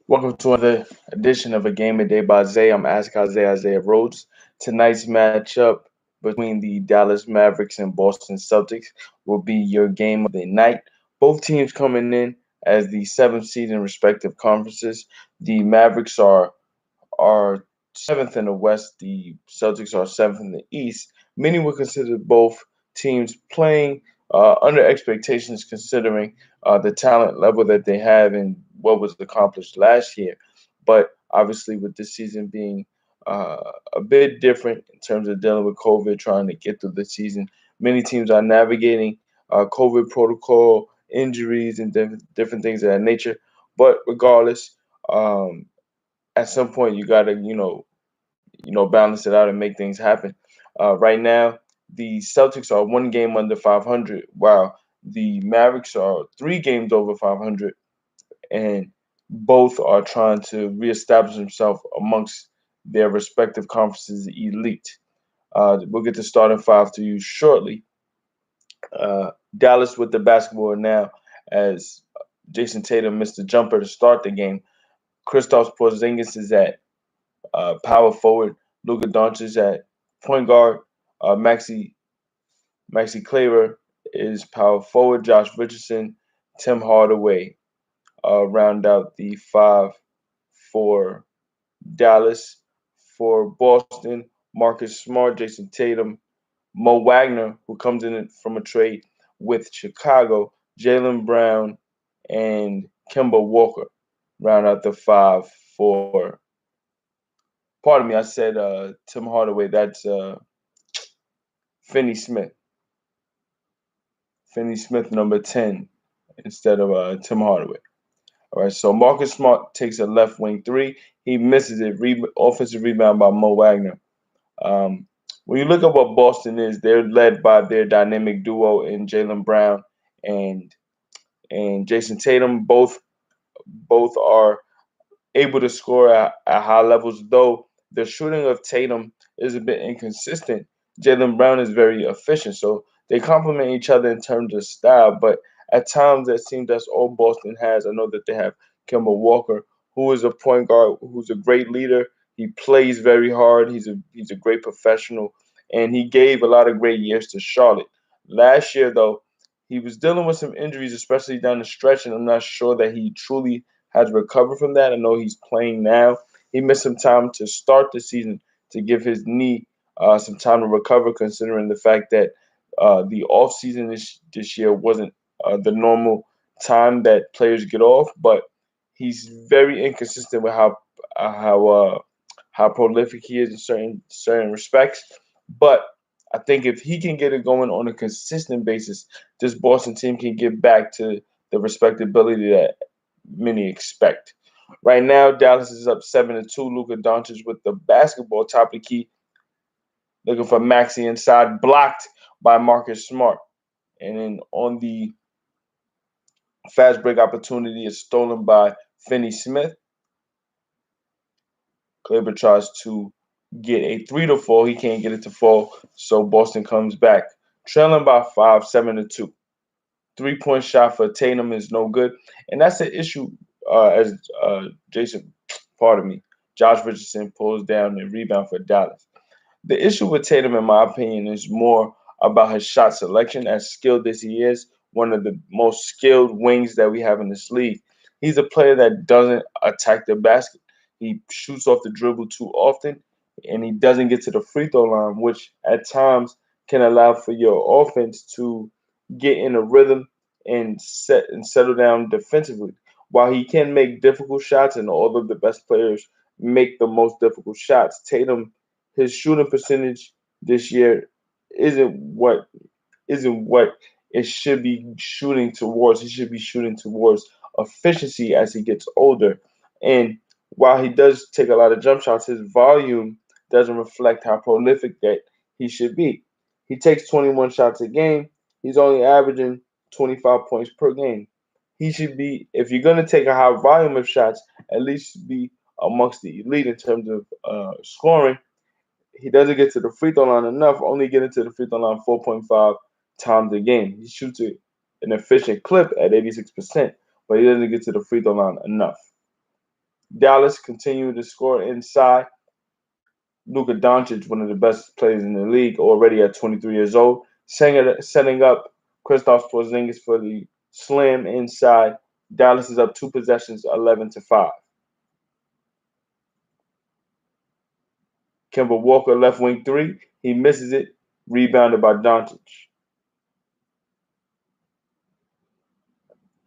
Welcome to another edition of A Game a Day by Zay. I'm Ask Isaiah Rhodes. Tonight's matchup between the Dallas Mavericks and Boston Celtics will be your game of the night. Both teams coming in as the seventh seed in respective conferences. The Mavericks are seventh in the West. The Celtics are seventh in the East. Many would consider both teams playing under expectations, considering the talent level that they have and what was accomplished last year. But obviously, with this season being uh, a bit different in terms of dealing with COVID, trying to get through the season, many teams are navigating COVID protocol, injuries, and different things of that nature. But regardless, um, at some point you gotta balance it out and make things happen. Right now, the Celtics are one game under 500, while the Mavericks are three games over 500, and both are trying to reestablish themselves amongst their respective conferences elite. We'll get the starting five to you shortly. Dallas with the basketball now, as Jason Tatum missed the jumper to start the game. Kristaps Porzingis is at power forward. Luka Doncic at point guard. Maxi Kleber is power forward. Josh Richardson, Tim Hardaway round out the five for Dallas. For Boston, Marcus Smart, Jason Tatum, Mo Wagner, who comes in from a trade with Chicago, Jaylen Brown, and Kemba Walker round out the five for. Pardon me, I said Tim Hardaway. That's Finney Smith. Finney Smith, number 10, instead of Tim Hardaway. All right, so Marcus Smart takes a left wing three. He misses it. Offensive rebound by Mo Wagner. Um, when you look at what Boston is, they're led by their dynamic duo in Jaylen Brown and Jason Tatum. Both are able to score at high levels, though the shooting of Tatum is a bit inconsistent. Jaylen Brown is very efficient, so they complement each other in terms of style, but at times it seems that's all Boston has. I know that they have Kemba Walker, who is a point guard, who's a great leader. He plays very hard. He's a great professional, and he gave a lot of great years to Charlotte. Last year, though, he was dealing with some injuries, especially down the stretch, and I'm not sure that he truly has recovered from that. I know he's playing now. He missed some time to start the season to give his knee some time to recover, considering the fact that the off season this year wasn't the normal time that players get off. But he's very inconsistent with how prolific he is in certain respects. But I think if he can get it going on a consistent basis, this Boston team can get back to the respectability that many expect. Right now, Dallas is up 7-2. Luka Doncic with the basketball top of the key, looking for Maxi inside, blocked by Marcus Smart. And then on the fast break opportunity is stolen by Finney Smith. Kleber tries to get a three to fall. He can't get it to fall, so Boston comes back, trailing by five, 7-2. 3-point shot for Tatum is no good, and that's the issue. As Jason, pardon me, Josh Richardson pulls down the rebound for Dallas. The issue with Tatum, in my opinion, is more about his shot selection. As skilled as he is, one of the most skilled wings that we have in this league, he's a player that doesn't attack the basket. He shoots off the dribble too often, and he doesn't get to the free throw line, which at times can allow for your offense to get in a rhythm and settle down defensively. While he can make difficult shots, and all of the best players make the most difficult shots, Tatum, his shooting percentage this year isn't what isn't what it should be shooting towards. He should be shooting towards efficiency as he gets older. And while he does take a lot of jump shots, his volume doesn't reflect how prolific that he should be. He takes 21 shots a game. He's only averaging 25 points per game. He should be, if you're going to take a high volume of shots, at least be amongst the elite in terms of scoring. He doesn't get to the free throw line enough, only getting to the free throw line 4.5 times a game. He shoots it an efficient clip at 86%, but he doesn't get to the free throw line enough. Dallas continue to score inside. Luka Doncic, one of the best players in the league, already at 23 years old, setting up Kristaps Porzingis for the slam inside. Dallas is up 2 possessions, 11-5. Kemba Walker, left wing three, he misses it, rebounded by Doncic.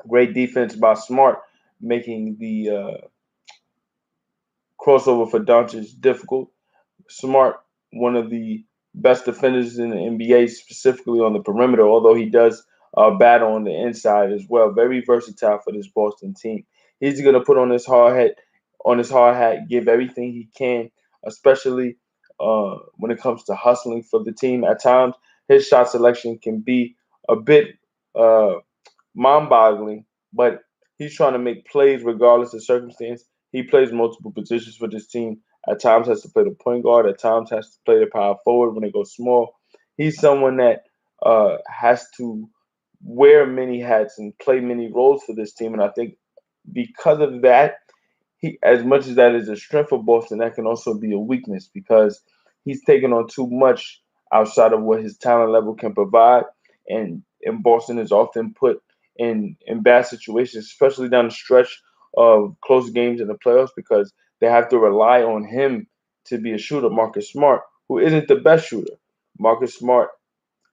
Great defense by Smart, making the crossover for Doncic difficult. Smart, one of the best defenders in the NBA, specifically on the perimeter, although he does battle on the inside as well. Very versatile for this Boston team. He's going to put on his hard hat, give everything he can, especially when it comes to hustling for the team. At times, his shot selection can be a bit uh, mind-boggling, but he's trying to make plays regardless of circumstance. He plays multiple positions for this team. At times has to play the point guard. At times has to play the power forward when they go small. He's someone that has to wear many hats and play many roles for this team. And I think because of that, he, as much as that is a strength for Boston, that can also be a weakness because he's taken on too much outside of what his talent level can provide. And Boston is often put in bad situations, especially down the stretch of close games in the playoffs, because they have to rely on him to be a shooter. Marcus Smart, who isn't the best shooter. Marcus Smart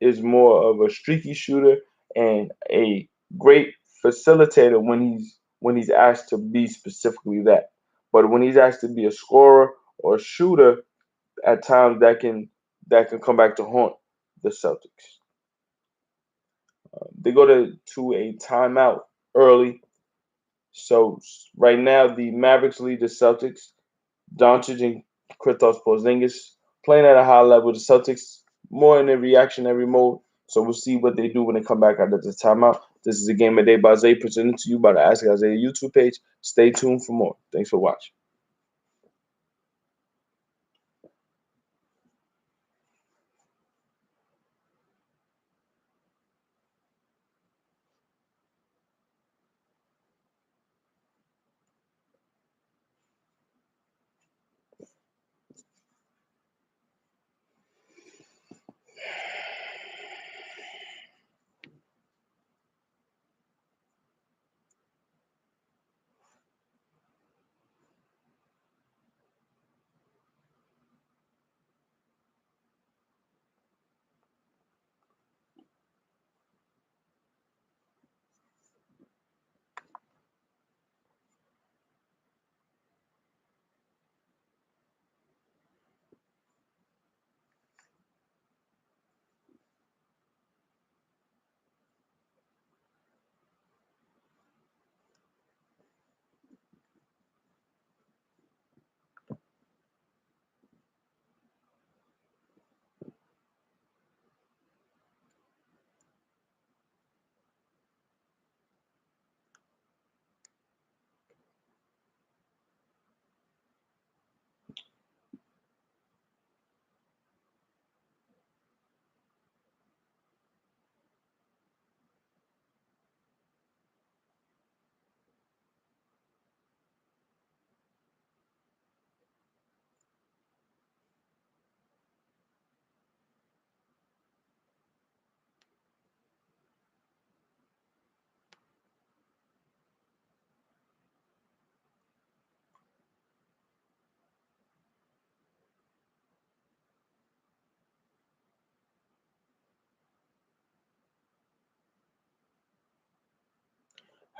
is more of a streaky shooter and a great facilitator when he's asked to be specifically that. But when he's asked to be a scorer or a shooter, at times that can come back to haunt the Celtics. They go to a timeout early. So right now the Mavericks lead the Celtics. Doncic and Kristaps Porzingis playing at a high level. The Celtics more in a reactionary mode. So we'll see what they do when they come back out of the timeout. This is a Game of Day by Zay, presented to you by the Ask Isaiah YouTube page. Stay tuned for more. Thanks for watching.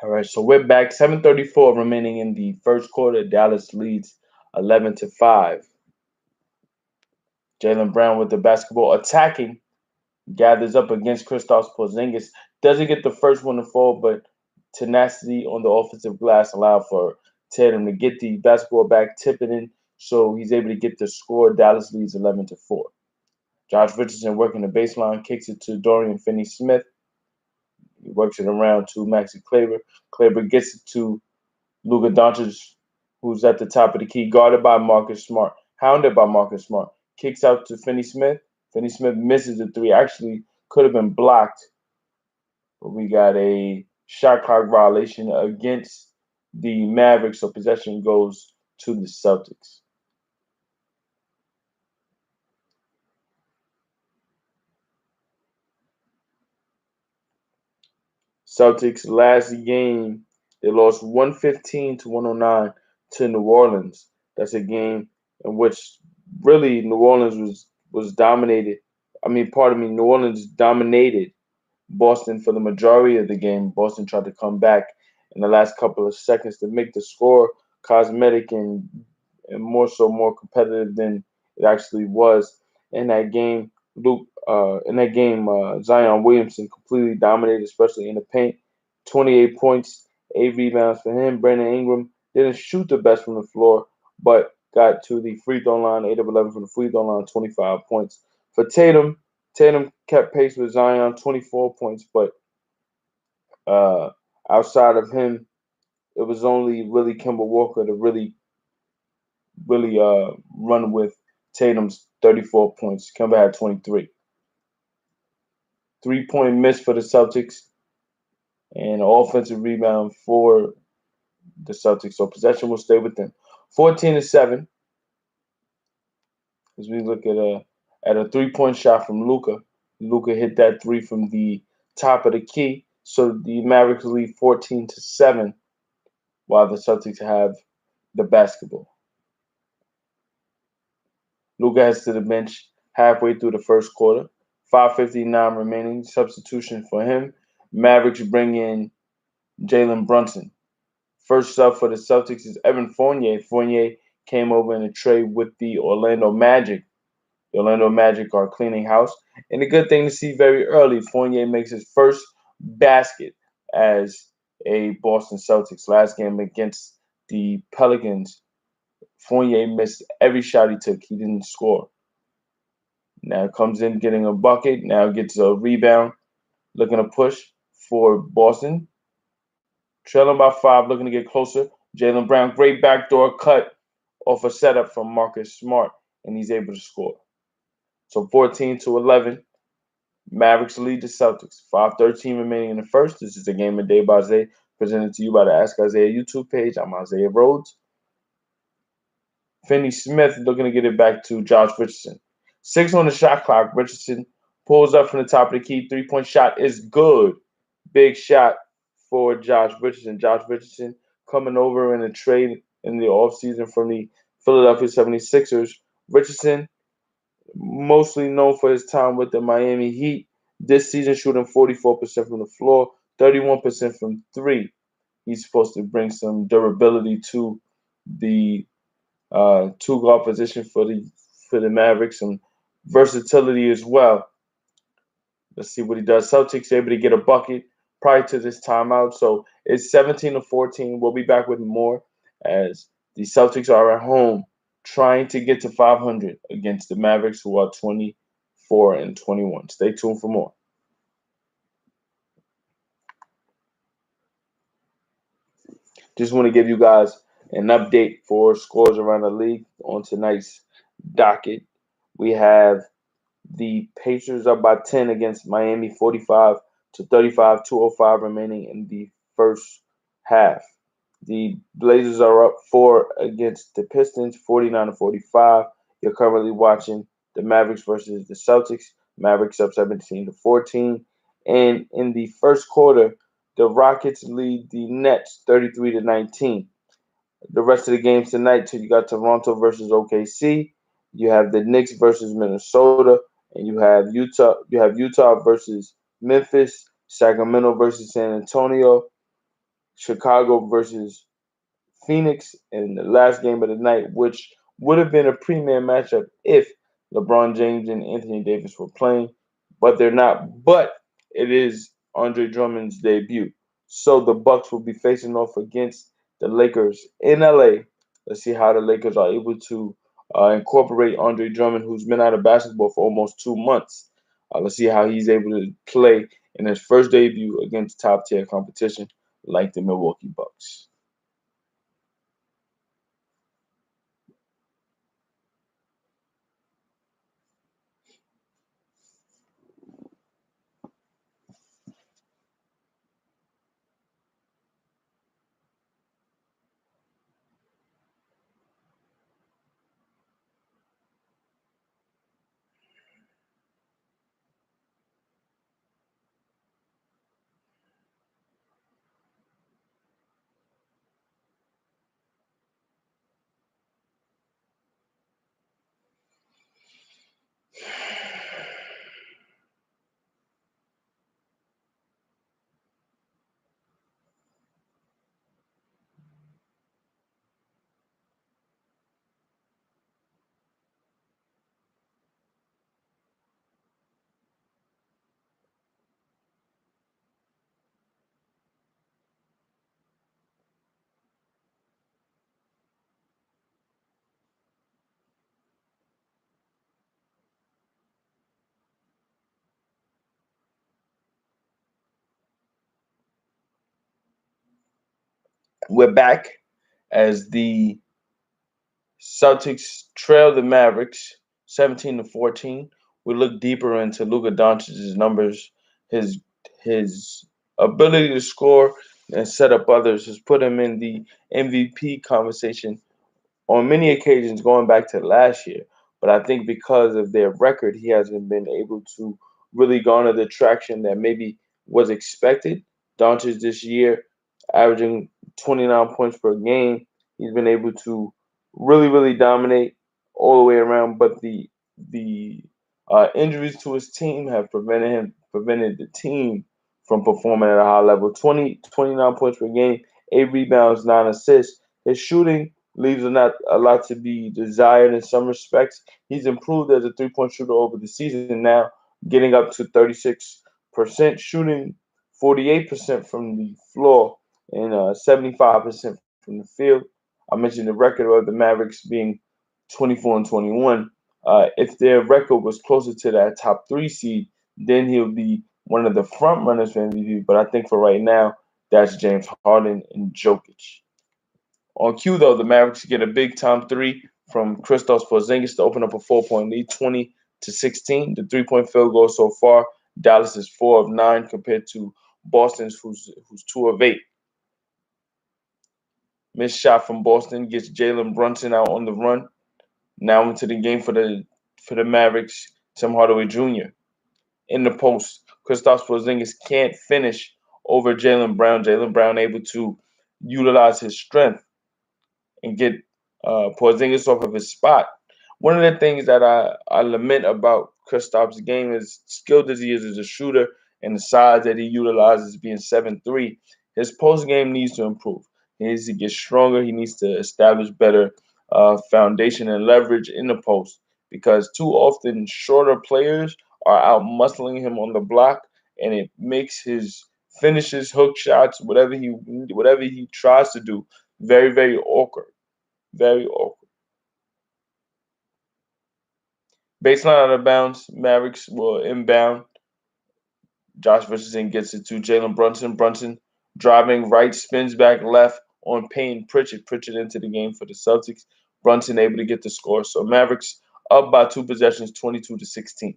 All right, so we're back. 7:34 remaining in the first quarter. Dallas leads 11-5. Jaylen Brown with the basketball attacking, gathers up against Kristaps Porzingis. Doesn't get the first one to fall, but tenacity on the offensive glass allowed for Tatum to get the basketball back, tip it in, so he's able to get the score. Dallas leads 11-4. Josh Richardson working the baseline, kicks it to Dorian Finney-Smith. He works it around to Maxi Kleber. Kleber gets it to Luka Doncic, who's at the top of the key, guarded by Marcus Smart, hounded by Marcus Smart. Kicks out to Finney-Smith. Finney-Smith misses the three. Actually, could have been blocked, but we got a shot clock violation against the Mavericks, so possession goes to the Celtics. Celtics last game, they lost 115 to 109 to New Orleans. That's a game in which really New Orleans was dominated. Pardon me, New Orleans dominated Boston for the majority of the game. Boston tried to come back in the last couple of seconds to make the score cosmetic and more competitive than it actually was. In that game, Zion Williamson completely dominated, especially in the paint. 28 points, 8 rebounds for him. Brandon Ingram didn't shoot the best from the floor, but got to the free throw line, 8 of 11 from the free throw line, 25 points. For Tatum, Tatum kept pace with Zion, 24 points, but uh, outside of him, it was only really Kemba Walker to really run with Tatum's 34 points. Kemba had 23. 3-point miss for the Celtics and an offensive rebound for the Celtics. So possession will stay with them. 14-7 as we look at a 3-point shot from Luka. Luka hit that three from the top of the key. So the Mavericks lead 14-7 while the Celtics have the basketball. Luka heads to the bench halfway through the first quarter. 5:59 remaining. Substitution for him. Mavericks bring in Jalen Brunson. First up for the Celtics is Evan Fournier. Fournier came over in a trade with the Orlando Magic. The Orlando Magic are cleaning house. And a good thing to see very early, Fournier makes his first basket as a Boston Celtics. Last game against the Pelicans, Fournier missed every shot he took. He didn't score. Now comes in getting a bucket. Now gets a rebound. Looking to push for Boston. Trailing by 5, looking to get closer. Jaylen Brown, great backdoor cut off a setup from Marcus Smart, and he's able to score. So 14-11, Mavericks lead the Celtics. 5:13 remaining in the first. This is a game of day by day presented to you by the Ask Isaiah YouTube page. I'm Isaiah Rhodes. Finney Smith looking to get it back to Josh Richardson. 6 on the shot clock. Richardson pulls up from the top of the key. 3-point shot is good. Big shot for Josh Richardson. Josh Richardson coming over in a trade in the offseason from the Philadelphia 76ers. Richardson, mostly known for his time with the Miami Heat, this season shooting 44% from the floor, 31% from three. He's supposed to bring some durability to the two guard position for the Mavericks, and versatility as well. Let's see what he does. Celtics able to get a bucket prior to this timeout, so it's 17-14. We'll be back with more as the Celtics are at home trying to get to 500 against the Mavericks, who are 24-21. Stay tuned for more. Just want to give you guys an update for scores around the league on tonight's docket. We have the Pacers up by 10 against Miami, 45-35, 2:05 remaining in the first half. The Blazers are up 4 against the Pistons, 49-45. You're currently watching the Mavericks versus the Celtics. Mavericks up 17-14. And in the first quarter, the Rockets lead the Nets 33-19. The rest of the games tonight, so you got Toronto versus OKC, you have the Knicks versus Minnesota, and you have Utah. You have Utah versus Memphis, Sacramento versus San Antonio, Chicago versus Phoenix, in the last game of the night, which would have been a premier matchup if LeBron James and Anthony Davis were playing, but they're not. But it is Andre Drummond's debut, so the Bucks will be facing off against the Lakers in LA. Let's see how the Lakers are able to incorporate Andre Drummond, who's been out of basketball for almost 2 months. Let's see how he's able to play in his first debut against top tier competition like the Milwaukee Bucks. We're back as the Celtics trail the Mavericks 17-14. We look deeper into Luka Doncic's numbers. His his ability to score and set up others has put him in the MVP conversation on many occasions going back to last year. But I think because of their record, he hasn't been able to really garner the traction that maybe was expected. Doncic this year, averaging 29 points per game, he's been able to really dominate all the way around. But the injuries to his team have prevented the team from performing at a high level. 29 points per game, 8 rebounds, 9 assists. His shooting leaves a lot to be desired in some respects. He's improved as a 3-point shooter over the season now, getting up to 36%, shooting 48% from the floor and 75% from the field. I mentioned the record of the Mavericks being 24-21. If their record was closer to that top three seed, then he'll be one of the front runners for MVP. But I think for right now, that's James Harden and Jokic. On cue, though, the Mavericks get a big time three from Kristaps Porzingis to open up a 4-point lead, 20-16. The 3-point field goal so far, Dallas is 4 of 9 compared to Boston's, who's 2 of 8. Missed shot from Boston gets Jalen Brunson out on the run. Now into the game for the Mavericks, Tim Hardaway Jr. in the post. Kristaps Porzingis can't finish over Jalen Brown. Jalen Brown able to utilize his strength and get Porzingis off of his spot. One of the things that I lament about Kristaps' game is skilled as he is as a shooter and the size that he utilizes being 7'3", his post game needs to improve. He needs to get stronger. He needs to establish better foundation and leverage in the post because too often shorter players are out muscling him on the block, and it makes his finishes, hook shots, whatever he tries to do, very awkward. Very awkward. Baseline out of bounds. Mavericks will inbound. Josh Richardson gets it to Jalen Brunson. Brunson driving right, spins back left on Payne Pritchard. Pritchard into the game for the Celtics. Brunson able to get the score. So Mavericks up by 2 possessions, 22-16.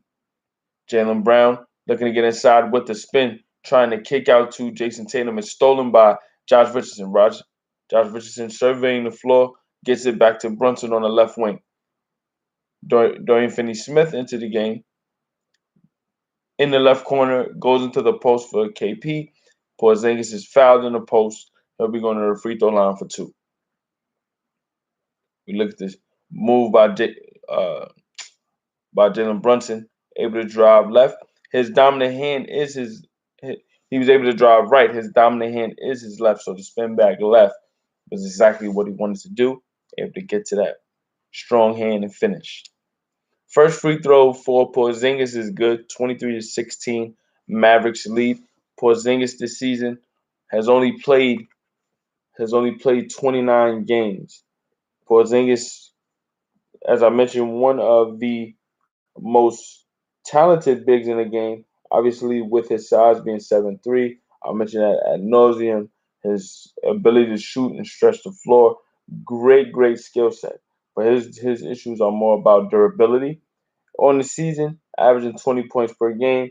Jalen Brown looking to get inside with the spin, trying to kick out to Jason Tatum. It's stolen by Josh Richardson. Josh Richardson surveying the floor, gets it back to Brunson on the left wing. Dorian Finney-Smith into the game. In the left corner, goes into the post for KP. Porzingis is fouled in the post. He'll be going to the free throw line for 2. We look at this move by Jalen Brunson, able to drive left. His dominant hand is he was able to drive right. His dominant hand is his left, so the spin back left was exactly what he wanted to do. Able to get to that strong hand and finish. First free throw for Porzingis is good, 23-16. Mavericks lead. Porzingis this season has only played 29 games. Porzingis, as I mentioned, one of the most talented bigs in the game. Obviously, with his size being 7'3", I mentioned that ad nauseum. His ability to shoot and stretch the floor, great skill set. But his issues are more about durability. On the season, averaging 20 points per game,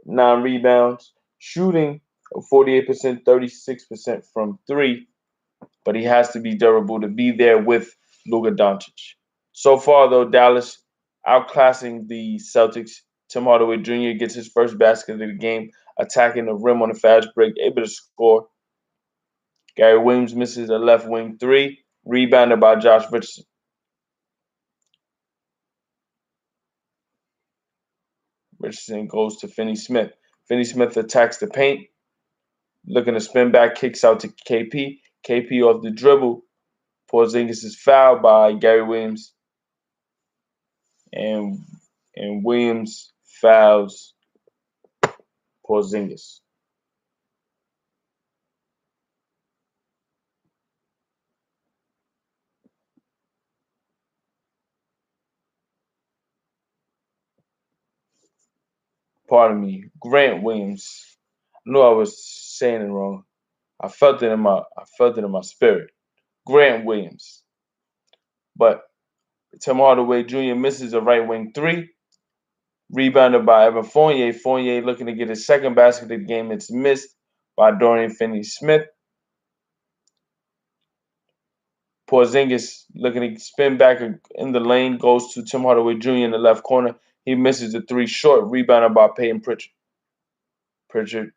9 rebounds, shooting 48%, 36% from three, but he has to be durable to be there with Luka Doncic. So far, though, Dallas outclassing the Celtics. Tim Hardaway Jr. gets his first basket of the game, attacking the rim on a fast break, able to score. Gary Williams misses a left wing three, rebounded by Josh Richardson. Richardson goes to Finney-Smith. Finney-Smith attacks the paint, looking to spin back, kicks out to KP. KP off the dribble. Porzingis is fouled by Gary Williams, and Williams fouls Porzingis. Pardon me, Grant Williams. I knew I was saying it wrong. felt it in my spirit. Grant Williams. But Tim Hardaway Jr. misses a right wing three. Rebounded by Evan Fournier. Fournier looking to get his second basket of the game. It's missed by Dorian Finney-Smith. Porzingis looking to spin back in the lane. Goes to Tim Hardaway Jr. in the left corner. He misses the three short. Rebounded by Peyton Pritchard. Pritchard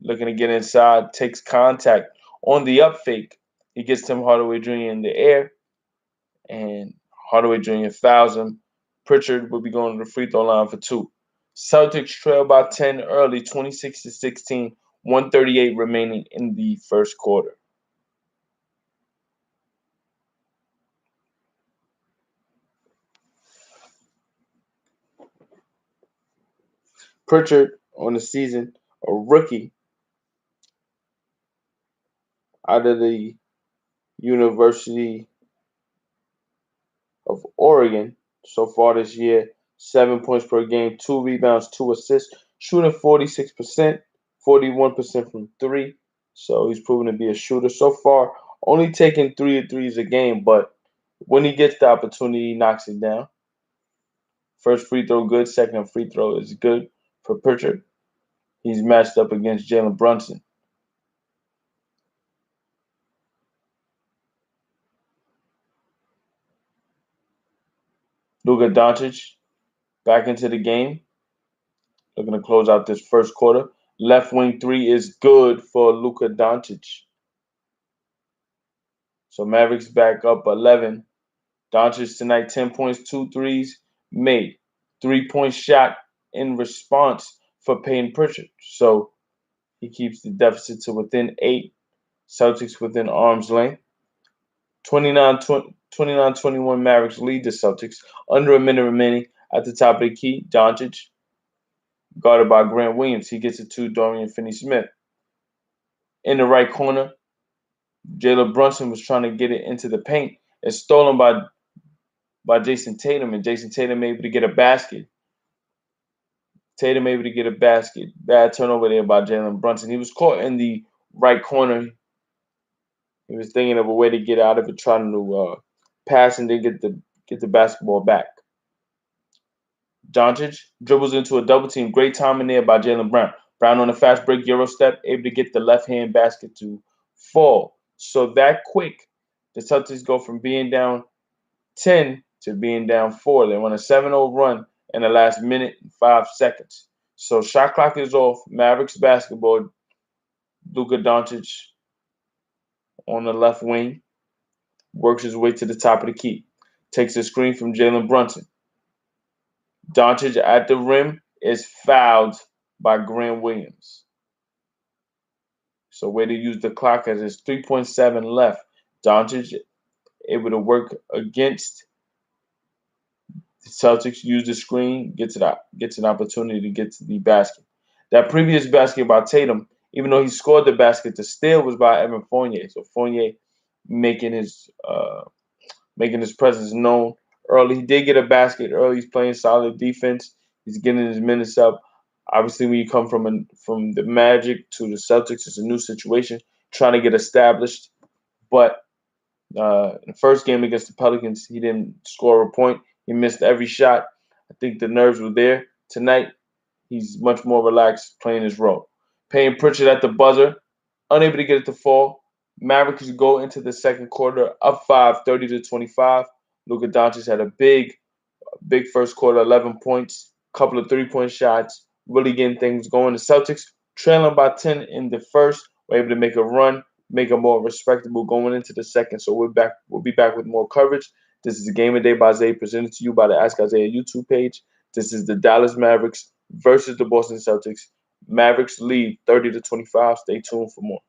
looking to get inside. Takes contact on the up fake. He gets Tim Hardaway Jr. in the air. And Hardaway Jr. fouls him. Pritchard will be going to the free throw line for two. Celtics trail by 10 early, 26-16, 138 remaining in the first quarter. Pritchard on the season, a rookie out of the University of Oregon so far this year. 7 points per game, 2 rebounds, 2 assists, shooting 46%, 41% from three. So he's proven to be a shooter so far. Only taking 3 threes a game, but when he gets the opportunity, he knocks it down. First free throw good, second free throw is good for Pritchard. He's matched up against Jalen Brunson. Luka Doncic back into the game. Looking to close out this first quarter. Left wing three is good for Luka Doncic. So Mavericks back up 11. Doncic tonight, 10 points, 2 threes made. 3-point shot in response for Peyton Pritchard. So he keeps the deficit to within 8. Celtics within arm's length. 29-21 Mavericks lead the Celtics. Under a minute remaining at the top of the key. Doncic guarded by Grant Williams. He gets it to Dorian Finney-Smith. In the right corner, Jalen Brunson was trying to get it into the paint. It's stolen by Jason Tatum, and Jason Tatum able to get a basket. Bad turnover there by Jalen Brunson. He was caught in the right corner. He was thinking of a way to get out of it, trying to pass and then get the basketball back. Doncic dribbles into a double team. Great timing there by Jaylen Brown. Brown on a fast break, Euro step, able to get the left hand basket to fall. So that quick, the Celtics go from being down 10 to being down 4. They run a 7-0 run in the last minute and 5 seconds. So shot clock is off. Mavericks basketball. Luka Doncic on the left wing works his way to the top of the key. Takes a screen from Jalen Brunson. Doncic at the rim is fouled by Grant Williams. So way to use the clock as there's 3.7 left. Doncic able to work against the Celtics, use the screen, gets an opportunity to get to the basket. That previous basket by Tatum, even though he scored the basket, the steal was by Evan Fournier. So Fournier making his presence known early. He did get a basket early. He's playing solid defense. He's getting his minutes up. Obviously, when you come from the Magic to the Celtics, it's a new situation, trying to get established. But in the first game against the Pelicans, he didn't score a point. He missed every shot. I think the nerves were there. Tonight, he's much more relaxed playing his role. Payne Pritchard at the buzzer, unable to get it to fall. Mavericks go into the second quarter up 5, 30-25. Luka Doncic had a big first quarter, 11 points, couple of 3-point shots, really getting things going. The Celtics trailing by 10 in the first, were able to make a run, make it more respectable going into the second. So we'll be back with more coverage. This is the Game of Day by Zay, presented to you by the Ask Isaiah YouTube page. This is the Dallas Mavericks versus the Boston Celtics. Mavericks lead 30-25. Stay tuned for more.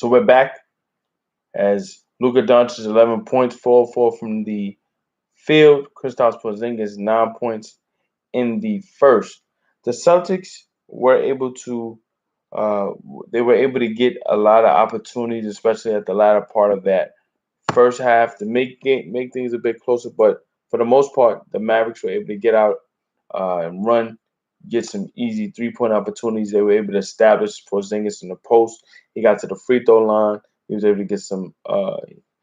So we're back as Luka Doncic 11 points, 4-4 from the field. Kristaps Porzingis 9 points in the first. The Celtics were able to uh, get a lot of opportunities, especially at the latter part of that first half, to make things a bit closer. But for the most part, the Mavericks were able to get out and run, get some easy 3-point opportunities. They were able to establish Porzingis in the post. He got to the free throw line. He was able to get some.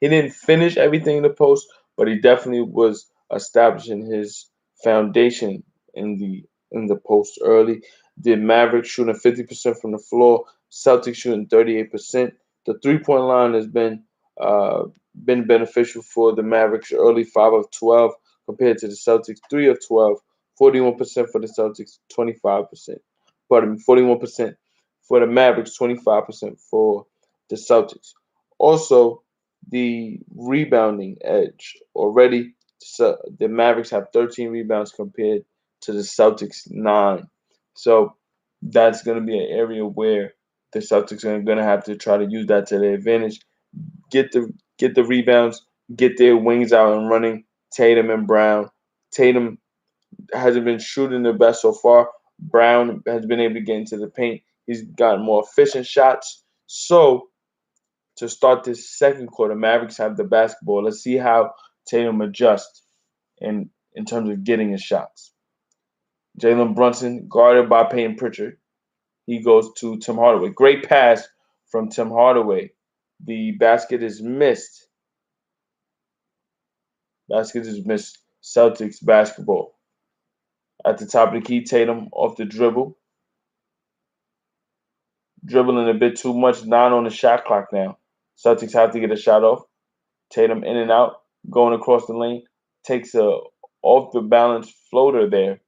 He didn't finish everything in the post, but he definitely was establishing his foundation in the post early. The Mavericks shooting 50% from the floor. Celtics shooting 38%. The 3-point line has been beneficial for the Mavericks early, 5 of 12 compared to the Celtics, 3 of 12, 41% for the Celtics, 25%. Pardon me, 41% for the Mavericks, 25% for the Celtics. Also, the rebounding edge. Already, the Mavericks have 13 rebounds compared to the Celtics 9. So that's going to be an area where the Celtics are going to have to try to use that to their advantage. Get the rebounds, get their wings out and running. Tatum and Brown. Tatum hasn't been shooting the best so far. Brown has been able to get into the paint. He's gotten more efficient shots. So to start this second quarter, Mavericks have the basketball. Let's see how Tatum adjusts in terms of getting his shots. Jalen Brunson guarded by Peyton Pritchard. He goes to Tim Hardaway. Great pass from Tim Hardaway. The basket is missed. Basket is missed. Celtics basketball. At the top of the key, Tatum off the dribble. Dribbling a bit too much. 9 on the shot clock now. Celtics have to get a shot off. Tatum in and out, going across the lane. Takes a off the balance floater there.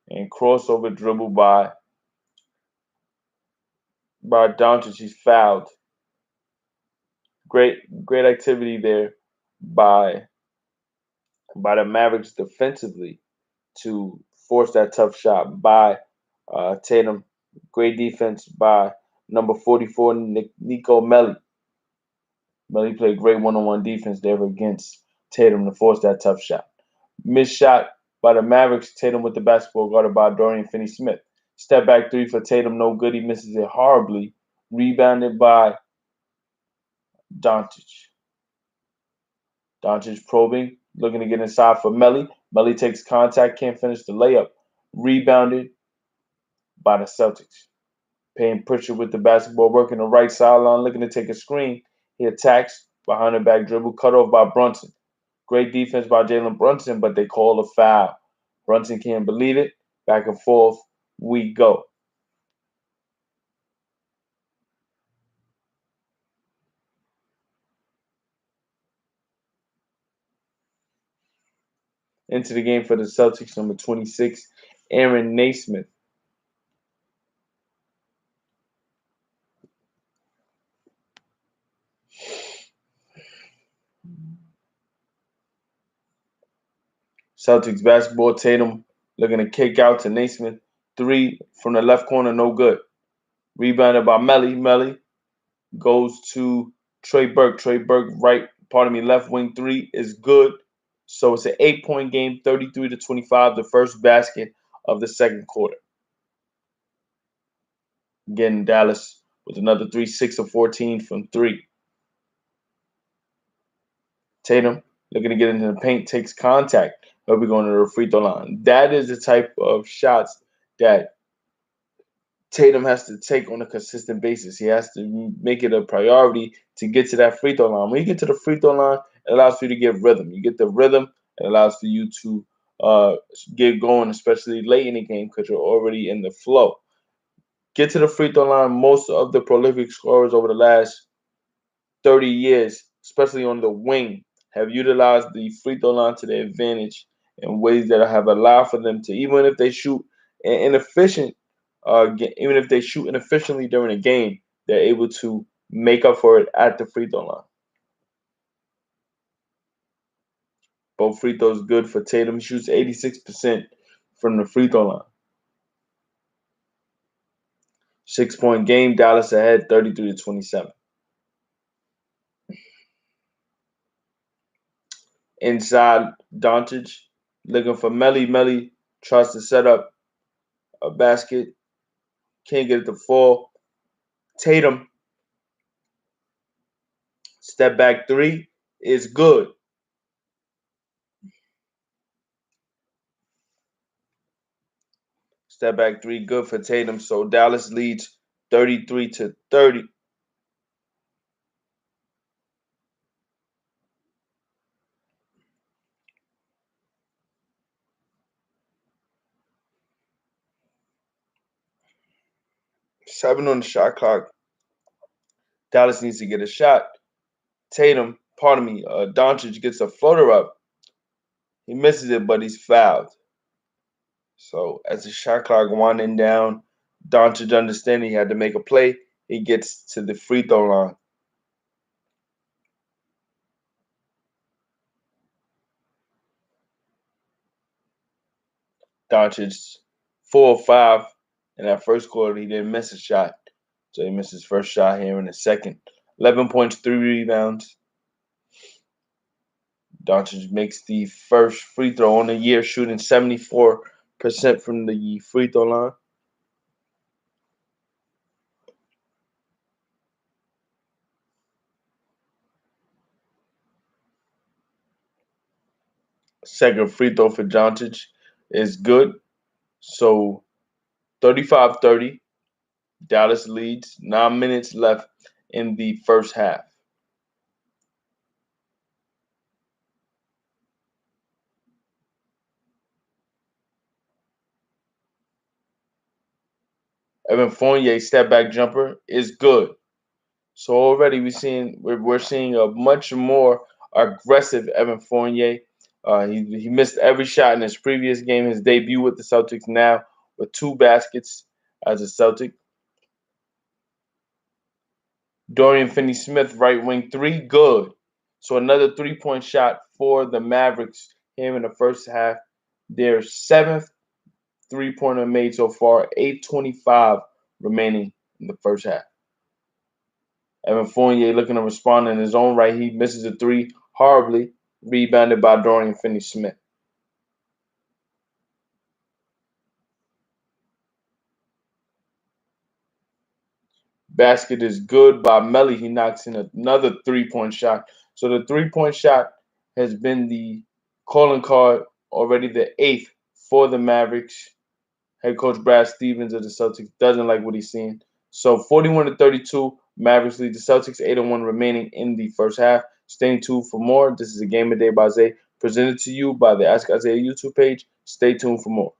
And crossover dribble by Doncic. He's fouled. Great activity there by the Mavericks defensively to force that tough shot by Tatum. Great defense by number 44, Nico Melli. Melli played great one-on-one defense there against Tatum to force that tough shot. Missed shot by the Mavericks. Tatum with the basketball guarded by Dorian Finney-Smith. Step back three for Tatum, no good. He misses it horribly. Rebounded by Doncic. Doncic probing, looking to get inside for Melli. Melli takes contact, can't finish the layup. Rebounded by the Celtics. Payne Pritchard with the basketball, working the right sideline, looking to take a screen. He attacks behind the back dribble, cut off by Brunson. Great defense by Jalen Brunson, but they call a foul. Brunson can't believe it. Back and forth we go. Into the game for the Celtics, number 26, Aaron Naismith. Celtics basketball, Tatum looking to kick out to Naismith. 3 from the left corner, no good. Rebounded by Melli. Melli goes to Trey Burke. Trey Burke, left wing 3 is good. So it's an 8-point game, 33-25, the first basket of the second quarter. Again, Dallas with another 3, 6 of 14 from 3. Tatum looking to get into the paint, takes contact. He'll be going to the free throw line. That is the type of shots that Tatum has to take on a consistent basis. He has to make it a priority to get to that free throw line. When you get to the free throw line, it allows for you to get rhythm. You get the rhythm, it allows for you to get going, especially late in the game because you're already in the flow. Get to the free throw line. Most of the prolific scorers over the last 30 years, especially on the wing, have utilized the free throw line to their advantage in ways that have allowed for them to, even if they shoot inefficient, even if they shoot inefficiently during a game, they're able to make up for it at the free throw line. Both free throws good for Tatum. He shoots 86% from the free throw line. 6-point game. Dallas ahead 33-27. Inside, Doncic looking for Melly. Melly tries to set up a basket. Can't get it to fall. Tatum, step back three is good. Step back three, good for Tatum. So Dallas leads 33-30. 7 on the shot clock. Dallas needs to get a shot. Doncic gets a floater up. He misses it, but he's fouled. So as the shot clock winding down, Doncic understanding he had to make a play. He gets to the free throw line. Doncic 4 or 5 in that first quarter. He didn't miss a shot. So he missed his first shot here in the second. 11 points, 3 rebounds. Doncic makes the first free throw on the year, shooting 74% from the free throw line. Second free throw for Doncic is good. So 35-30. Dallas leads. 9 minutes left in the first half. Evan Fournier step back jumper is good. So already we're seeing a much more aggressive Evan Fournier. He missed every shot in his previous game, his debut with the Celtics. Now with 2 baskets as a Celtic. Dorian Finney-Smith, right wing three, good. So another 3-point shot for the Mavericks here in the first half. Their 7th 3-pointer made so far. 8:25 remaining in the first half. Evan Fournier looking to respond in his own right. He misses a 3 horribly, rebounded by Dorian Finney-Smith. Basket is good by Melly. He knocks in another 3-point shot. So the 3-point shot has been the calling card already, the 8th for the Mavericks. Head coach Brad Stevens of the Celtics doesn't like what he's seeing. So 41-32, Mavericks lead the Celtics. 8-1 remaining in the first half. Stay tuned for more. This is a Game of Day by Zay, presented to you by the Ask Isaiah YouTube page. Stay tuned for more.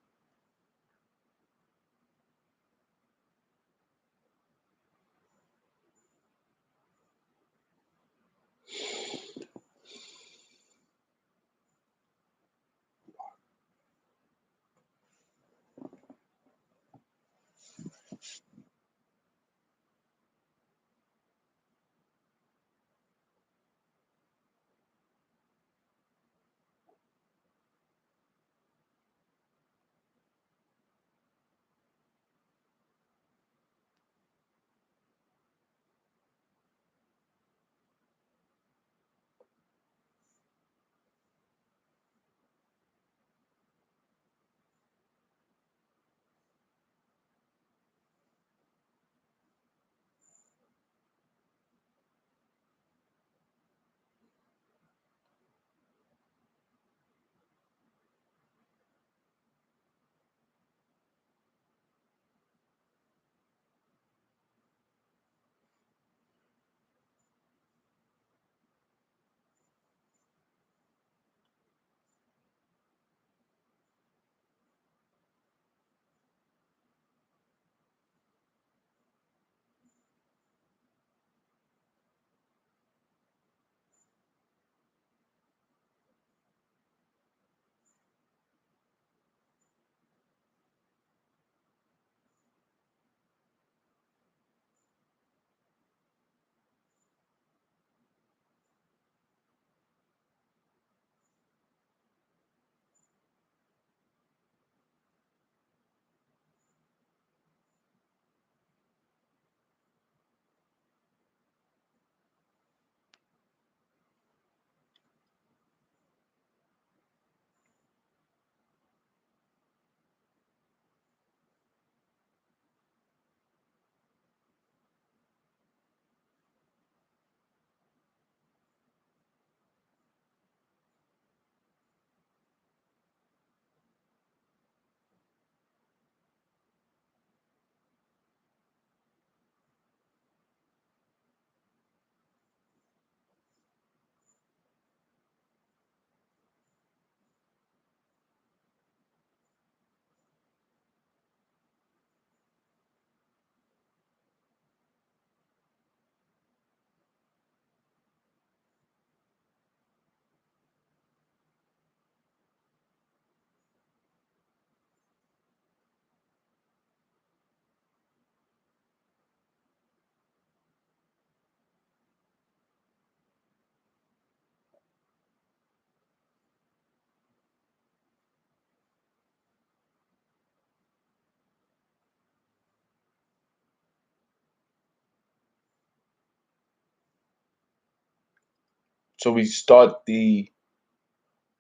So we start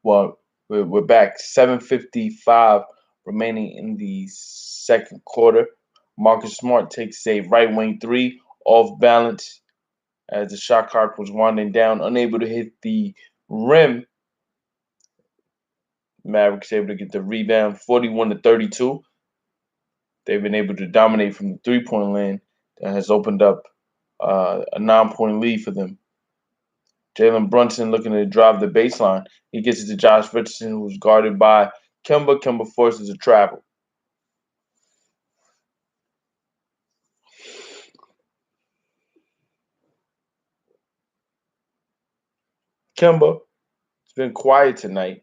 well, we're back. 7:55 remaining in the second quarter. Marcus Smart takes a right wing three off balance as the shot clock was winding down, unable to hit the rim. Mavericks able to get the rebound, 41-32. They've been able to dominate from the three-point land that has opened up a 9-point lead for them. Jalen Brunson looking to drive the baseline. He gets it to Josh Richardson, who's guarded by Kemba. Kemba forces a travel. Kemba has been quiet tonight,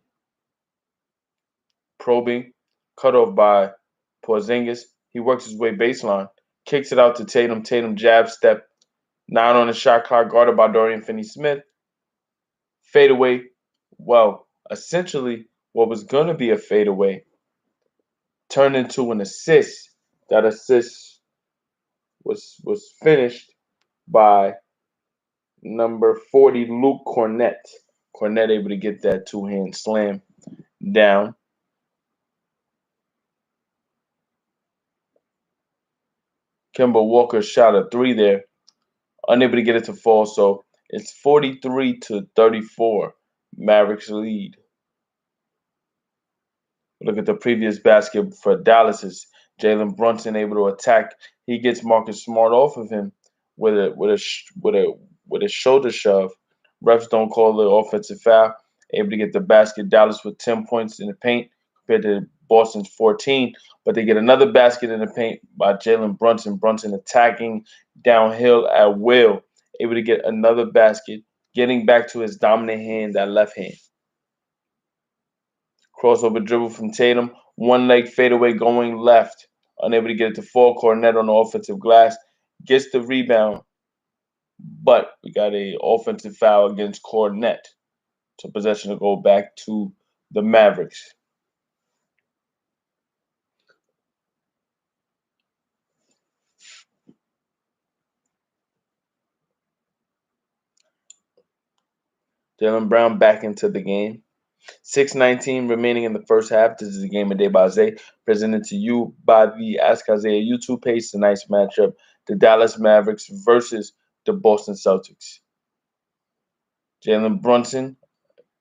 probing, cut off by Porzingis. He works his way baseline, kicks it out to Tatum. Tatum jab step, 9 on the shot clock, guarded by Dorian Finney-Smith. Fadeaway. Well, essentially, what was going to be a fadeaway turned into an assist. That assist was finished by number 40, Luke Cornett. Cornett able to get that two-hand slam down. Kemba Walker shot a three there, unable to get it to fall. So it's 43-34. Mavericks lead. Look at the previous basket for Dallas's Jalen Brunson able to attack. He gets Marcus Smart off of him with a shoulder shove. Refs don't call the offensive foul. Able to get the basket. Dallas with 10 points in the paint compared to Boston's 14. But they get another basket in the paint by Jalen Brunson. Brunson attacking downhill at will. Able to get another basket, getting back to his dominant hand, that left hand. Crossover dribble from Tatum. One leg fadeaway going left. Unable to get it to fall. Cornett on the offensive glass. Gets the rebound. But we got a offensive foul against Cornett. So possession to go back to the Mavericks. Jaylen Brown back into the game. 6:19 remaining in the first half. This is the Game of Day by Zay, presented to you by the Ask Isaiah YouTube page. Tonight's matchup, the Dallas Mavericks versus the Boston Celtics. Jalen Brunson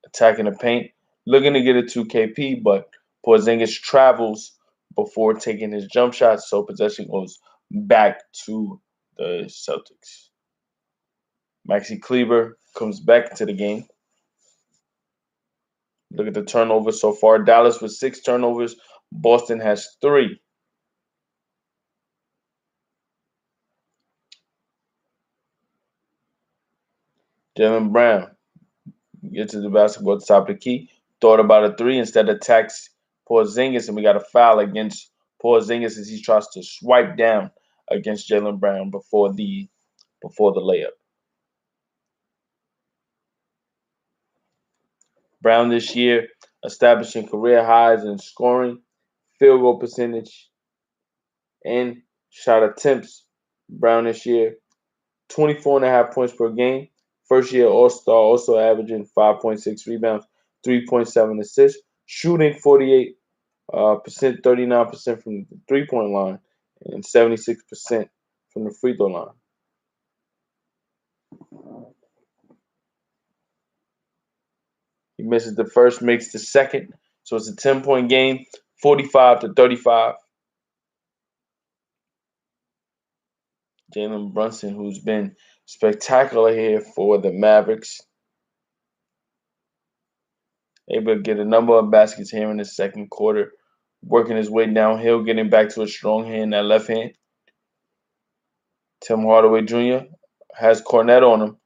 attacking the paint, looking to get it to KP, but Porzingis travels before taking his jump shot, so possession goes back to the Celtics. Maxi Kleber comes back into the game. Look at the turnovers so far. Dallas with 6 turnovers. Boston has 3. Jalen Brown gets to the basketball at the top of the key. Thought about a 3, instead attacks Porzingis, and we got a foul against Porzingis as he tries to swipe down against Jalen Brown before the layup. Brown this year establishing career highs in scoring, field goal percentage, and shot attempts. Brown this year, 24.5 points per game. First year All-Star, also averaging 5.6 rebounds, 3.7 assists, shooting 48%, 39% from the three-point line, and 76% from the free throw line. He misses the first, makes the second. So it's a 10-point game, 45-35. Jalen Brunson, who's been spectacular here for the Mavericks, able to get a number of baskets here in the second quarter, working his way downhill, getting back to a strong hand, that left hand. Tim Hardaway Jr. has Cornett on him.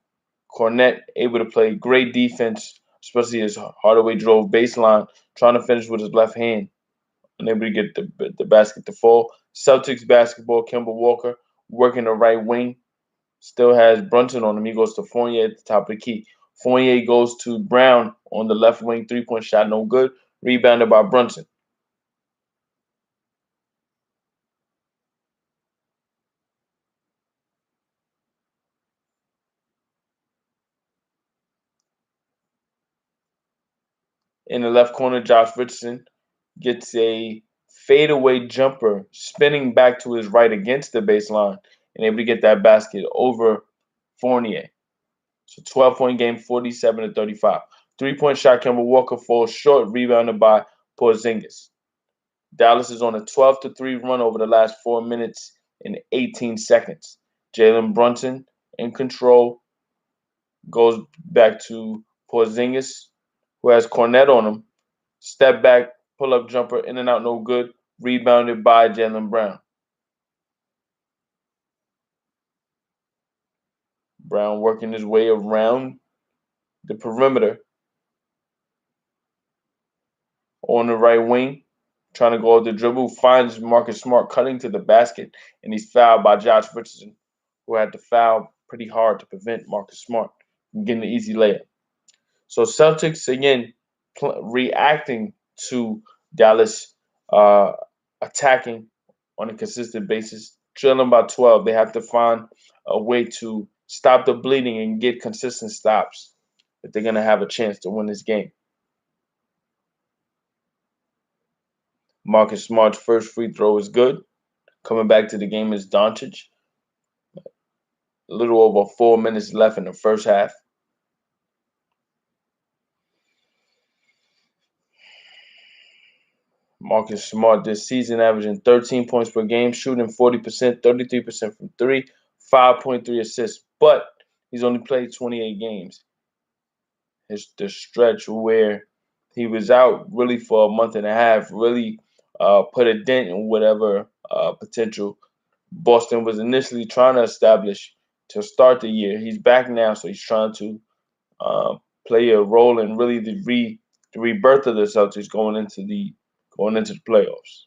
Cornett able to play great defense, especially as Hardaway drove baseline, trying to finish with his left hand, unable to get the basket to fall. Celtics basketball, Kemba Walker working the right wing, still has Brunson on him. He goes to Fournier at the top of the key. Fournier goes to Brown on the left wing, three-point shot, no good. Rebounded by Brunson. In the left corner, Josh Richardson gets a fadeaway jumper, spinning back to his right against the baseline, and able to get that basket over Fournier. So 12-point game, 47-35. 3-point shot, Kemba Walker falls short, rebounded by Porzingis. Dallas is on a 12-3 run over the last 4 minutes and 18 seconds. Jalen Brunson in control, goes back to Porzingis, who has Cornette on him. Step back, pull up jumper, in and out, no good. Rebounded by Jaylen Brown. Brown working his way around the perimeter on the right wing, trying to go off the dribble, finds Marcus Smart cutting to the basket, and he's fouled by Josh Richardson, who had to foul pretty hard to prevent Marcus Smart from getting the easy layup. So Celtics, again, reacting to Dallas attacking on a consistent basis, trailing by 12. They have to find a way to stop the bleeding and get consistent stops if they're going to have a chance to win this game. Marcus Smart's first free throw is good. Coming back to the game is Doncic. A little over 4 minutes left in the first half. Marcus Smart this season averaging 13 points per game, shooting 40%, 33% from three, 5.3 assists. But he's only played 28 games. It's the stretch where he was out really for a month and a half, really put a dent in whatever potential Boston was initially trying to establish to start the year. He's back now, so he's trying to uh, play a role in really the rebirth of the Celtics going into the playoffs.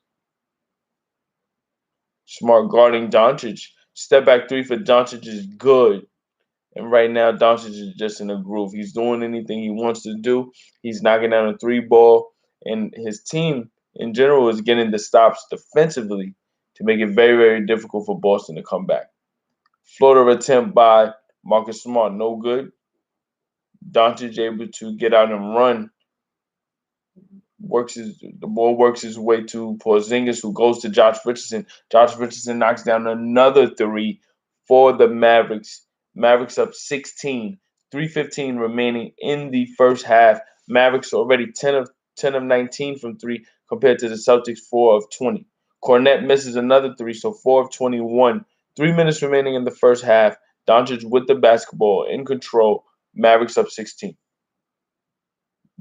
Smart guarding Doncic. Step back three for Doncic is good. And right now, Doncic is just in a groove. He's doing anything he wants to do. He's knocking down a three ball. And his team in general is getting the stops defensively to make it very, very difficult for Boston to come back. Floater attempt by Marcus Smart, no good. Doncic able to get out and run. The ball works his way to Porzingis, who goes to Josh Richardson. Josh Richardson knocks down another three for the Mavericks. Mavericks up 16, 3:15 remaining in the first half. Mavericks already 10 of 19 from three compared to the Celtics 4 of 20. Cornette misses another three, so 4 of 21. 3 minutes remaining in the first half. Doncic with the basketball in control. Mavericks up 16.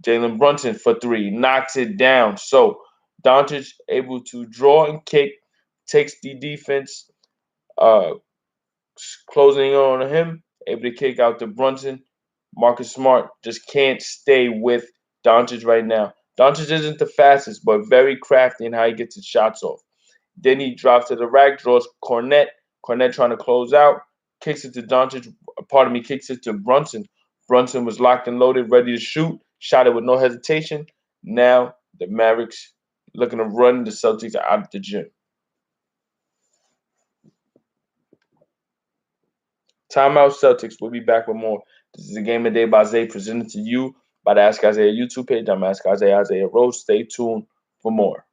Jalen Brunson for three, knocks it down. So Doncic able to draw and kick, takes the defense, uh, closing on him, able to kick out to Brunson. Marcus Smart just can't stay with Doncic right now. Doncic isn't the fastest, but very crafty in how he gets his shots off. Then he drops to the rack, draws Cornette. Cornette trying to close out, kicks it to Doncic. Pardon me, kicks it to Brunson. Brunson was locked and loaded, ready to shoot. Shot it with no hesitation. Now the Mavericks looking to run the Celtics out of the gym. Timeout Celtics. We'll be back with more. This is a Game of the Day by Zay, presented to you by the Ask Isaiah YouTube page. I'm Ask Isaiah Rose. Stay tuned for more.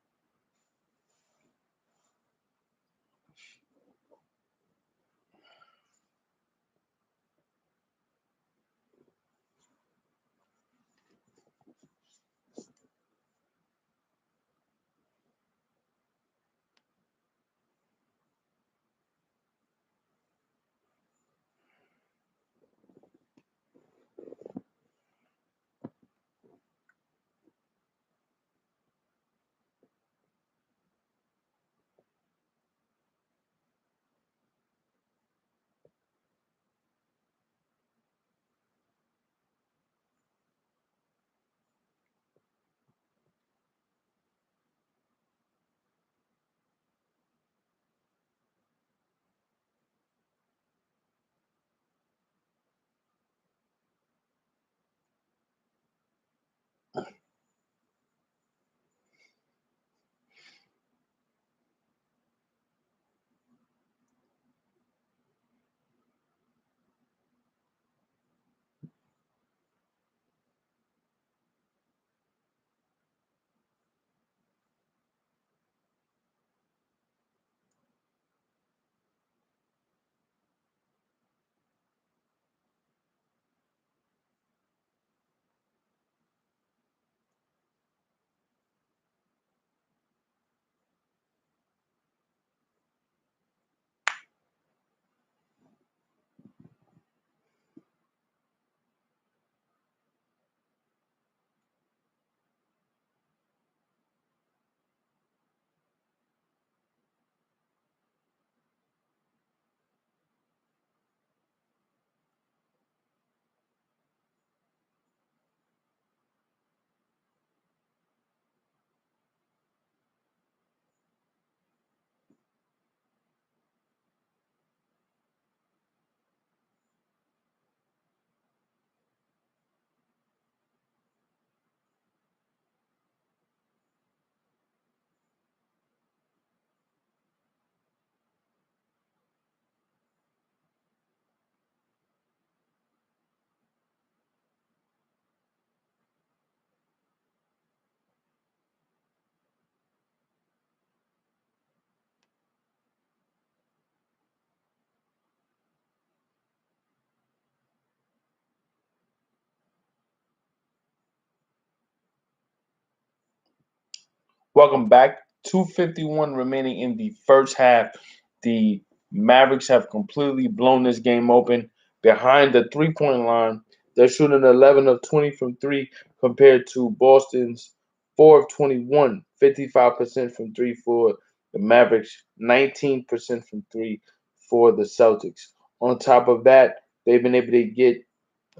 Welcome back. 2:51 remaining in the first half. The Mavericks have completely blown this game open behind the 3-point line. They're shooting 11 of 20 from three compared to Boston's 4 of 21, 55% from three for the Mavericks, 19% from three for the Celtics. On top of that, they've been able to get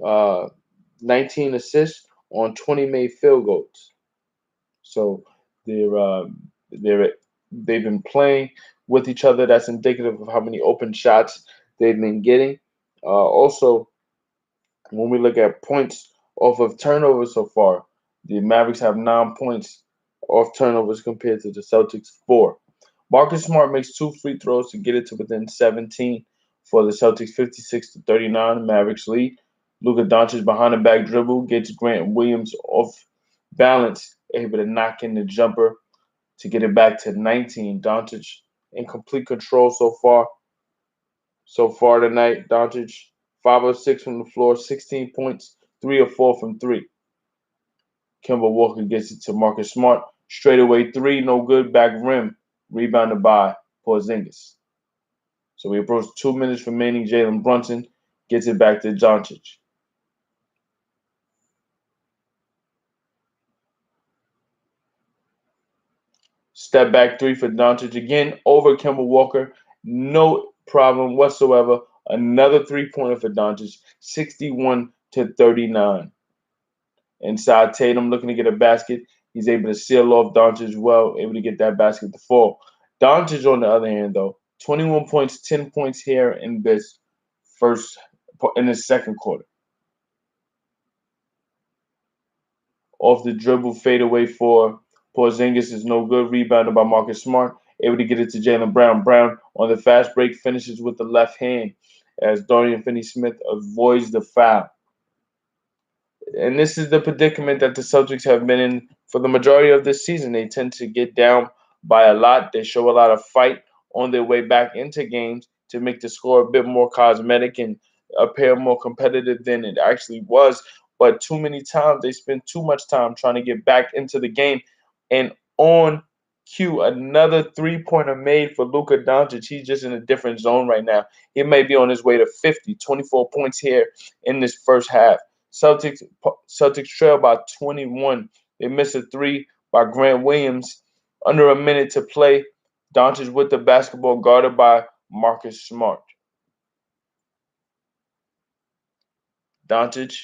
uh, 19 assists on 20 made field goals. So they're they're they've been playing with each other. That's indicative of how many open shots they've been getting. Also, when we look at points off of turnovers so far, the Mavericks have 9 points off turnovers compared to the Celtics 4. Marcus Smart makes two free throws to get it to within 17 for the Celtics 56 to 39 Mavericks lead. Luka Doncic behind the back dribble gets Grant Williams off balance, able to knock in the jumper to get it back to 19. Doncic in complete control so far. So far tonight, Doncic 5 of 6 from the floor, 16 points, 3 of 4 from 3. Kemba Walker gets it to Marcus Smart. Straightaway 3, no good, back rim. Rebounded by Porzingis. So we approach 2 minutes remaining. Jalen Brunson gets it back to Doncic. Step back 3 for Doncic again over Kemba Walker. No problem whatsoever. Another 3-pointer for Doncic, 61 to 39. Inside Tatum looking to get a basket. He's able to seal off Doncic well, able to get that basket to fall. Doncic, on the other hand, though, 21 points, 10 points here first in the second quarter. Off the dribble, fadeaway for Porzingis is no good. Rebounded by Marcus Smart. Able to get it to Jaylen Brown. Brown on the fast break finishes with the left hand as Dorian Finney-Smith avoids the foul. And this is the predicament that the Celtics have been in for the majority of this season. They tend to get down by a lot. They show a lot of fight on their way back into games to make the score a bit more cosmetic and appear more competitive than it actually was. But too many times they spend too much time trying to get back into the game. And on cue, another 3-pointer made for Luka Doncic. He's just in a different zone right now. He may be on his way to 50, 24 points here in this first half. Celtics trail by 21. They miss a three by Grant Williams. Under a minute to play. Doncic with the basketball guarded by Marcus Smart. Doncic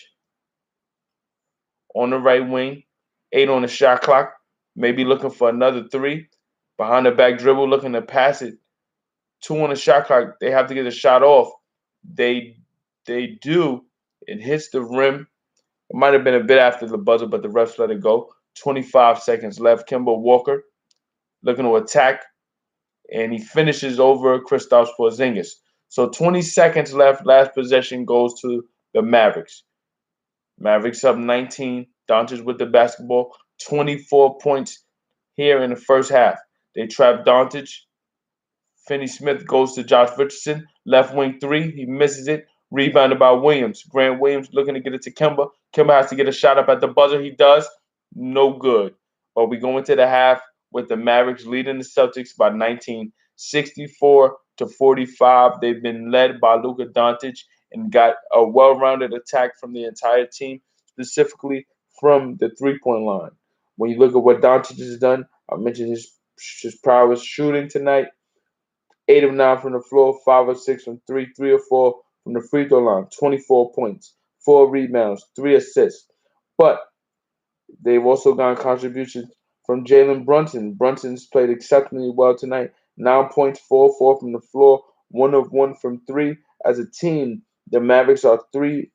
on the right wing. 8 on the shot clock. Maybe looking for another three. Behind the back dribble, looking to pass it. 2 on the shot clock. They have to get a shot off. They do. It hits the rim. It might have been a bit after the buzzer, but the refs let it go. 25 seconds left. Kemba Walker looking to attack, and he finishes over Kristaps Porzingis. So 20 seconds left. Last possession goes to the Mavericks. Mavericks up 19. Doncic with the basketball. 24 points here in the first half. They trap Doncic. Finney-Smith goes to Josh Richardson. Left wing three. He misses it. Rebounded by Williams. Grant Williams looking to get it to Kemba. Kemba has to get a shot up at the buzzer. He does. No good. But we go into the half with the Mavericks leading the Celtics by 19, 64 to 45. They've been led by Luka Doncic and got a well-rounded attack from the entire team, specifically from the three-point line. When you look at what Doncic has done, I mentioned his prowess shooting tonight. 8 of 9 from the floor, 5 of 6 from 3, 3 of 4 from the free throw line, 24 points, 4 rebounds, 3 assists. But they've also gotten contributions from Jalen Brunson. Brunson's played exceptionally well tonight. 9 points, 4 4 from the floor, 1 of 1 from 3. As a team, the Mavericks are 13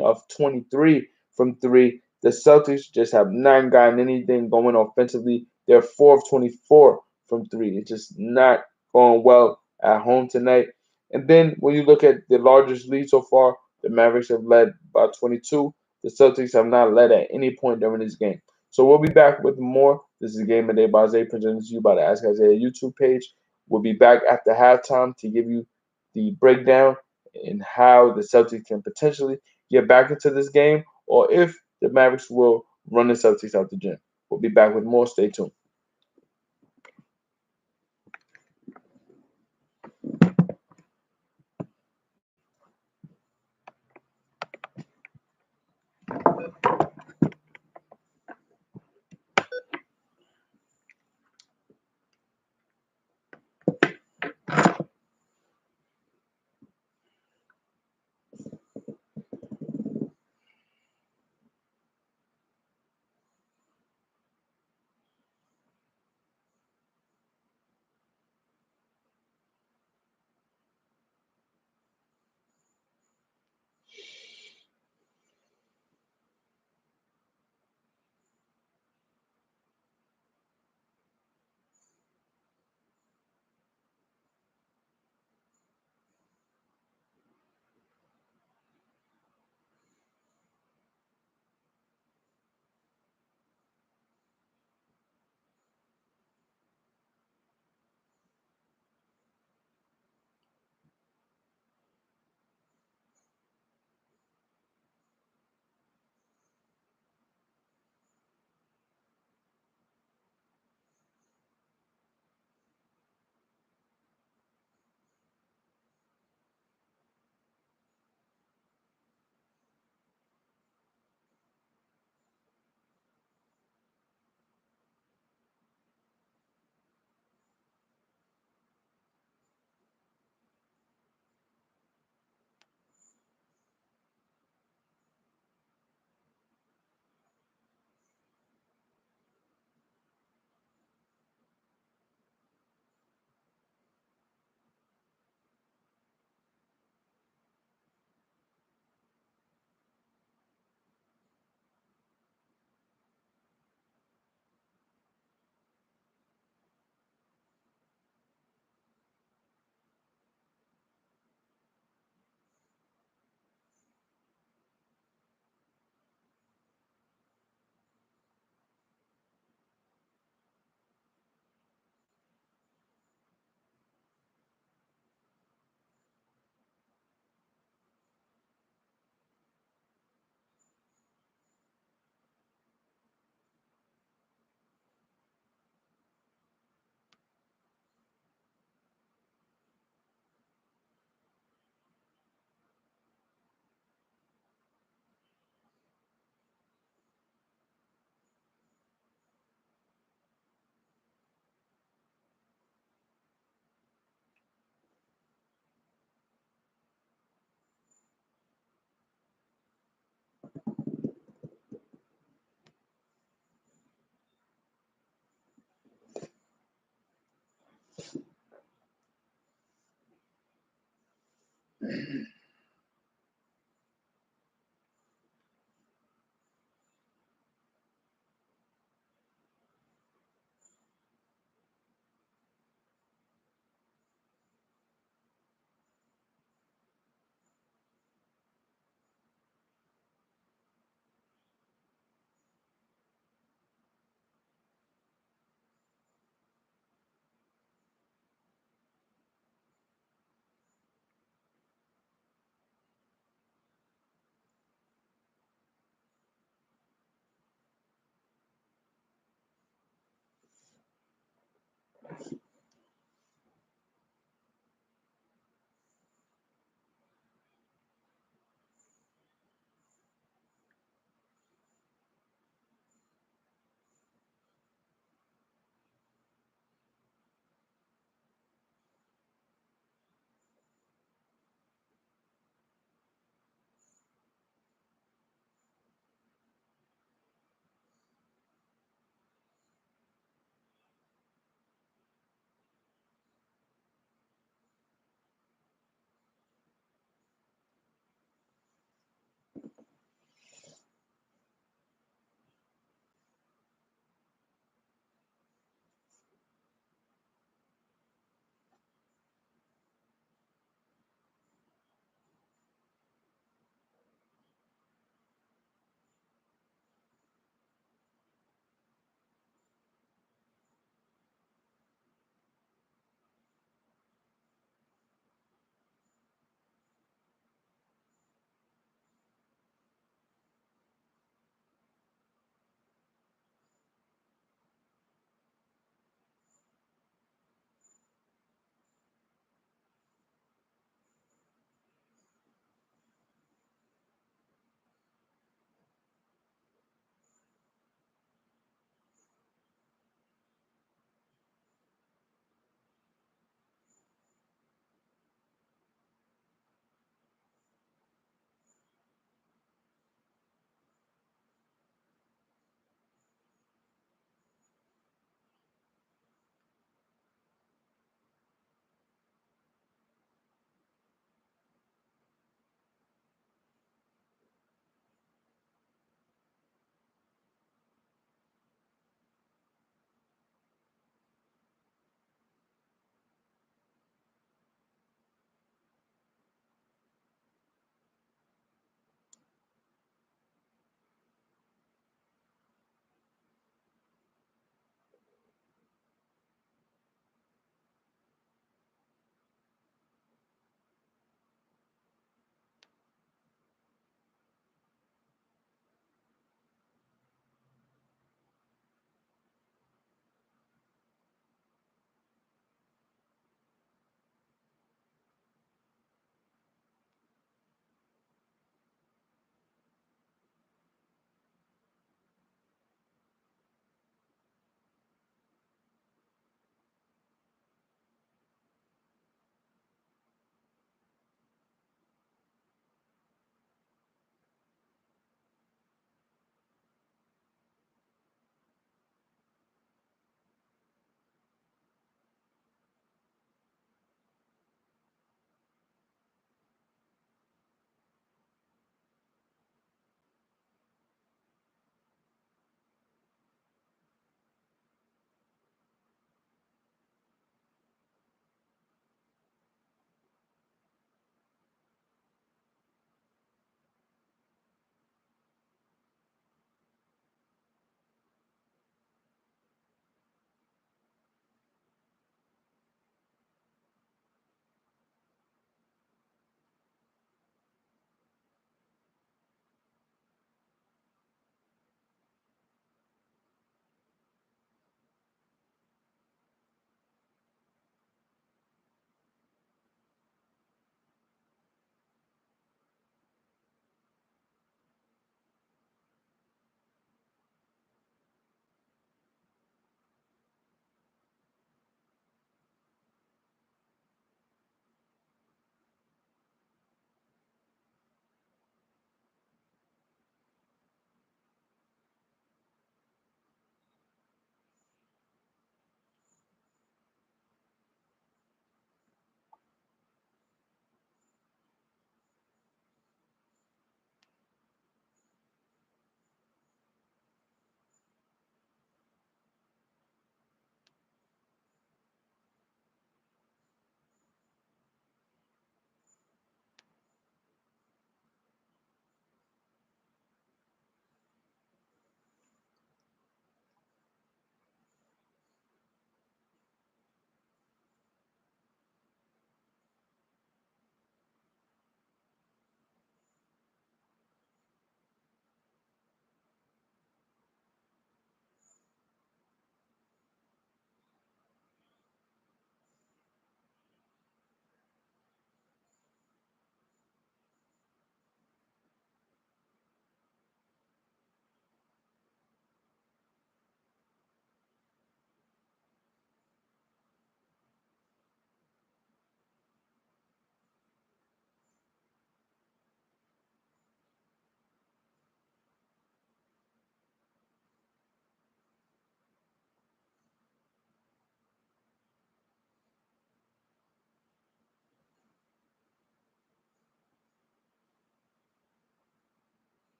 of 23 from 3. The Celtics just have not gotten anything going offensively. They're 4 of 24 from 3. It's just not going well at home tonight. And then when you look at the largest lead so far, the Mavericks have led by 22. The Celtics have not led at any point during this game. So we'll be back with more. This is Game of the Day by Zay, presented to you by the Ask Isaiah YouTube page. We'll be back after halftime to give you the breakdown and how the Celtics can potentially get back into this game, or if the Mavericks will run the Celtics out the gym. We'll be back with more. Stay tuned.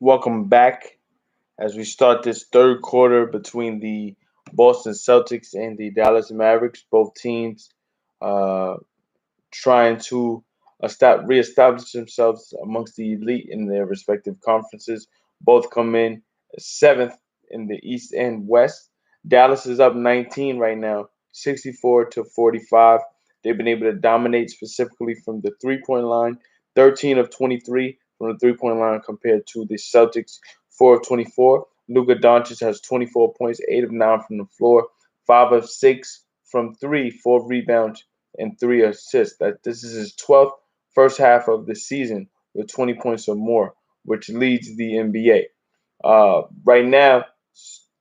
Welcome back as we start this third quarter between the Boston Celtics and the Dallas Mavericks. Both teams uh, trying to reestablish themselves amongst the elite in their respective conferences. Both come in seventh in the East and West. Dallas is up 19 right now, 64 to 45. They've been able to dominate specifically from the 3-point line, 13 of 23 from the 3-point line compared to the Celtics, 4 of 24. Luka Doncic has 24 points, 8 of 9 from the floor, 5 of 6 from 3, 4 rebounds, and 3 assists. That this is his 12th first half of the season with 20 points or more, which leads the NBA. Right now,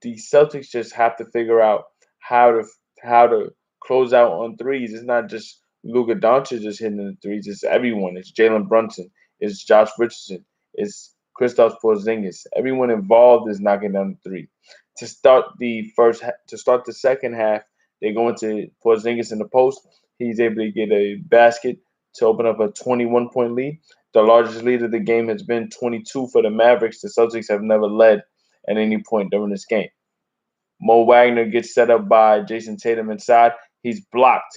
the Celtics just have to figure out how to how to close out on threes. It's not just Luka Doncic just hitting the threes. It's everyone. It's Jalen Brunson. It's Josh Richardson. It's Kristaps Porzingis. Everyone involved is knocking down the three. To start the second half, they go into Porzingis in the post. He's able to get a basket to open up a 21-point lead. The largest lead of the game has been 22 for the Mavericks. The Celtics have never led at any point during this game. Mo Wagner gets set up by Jason Tatum inside. He's blocked.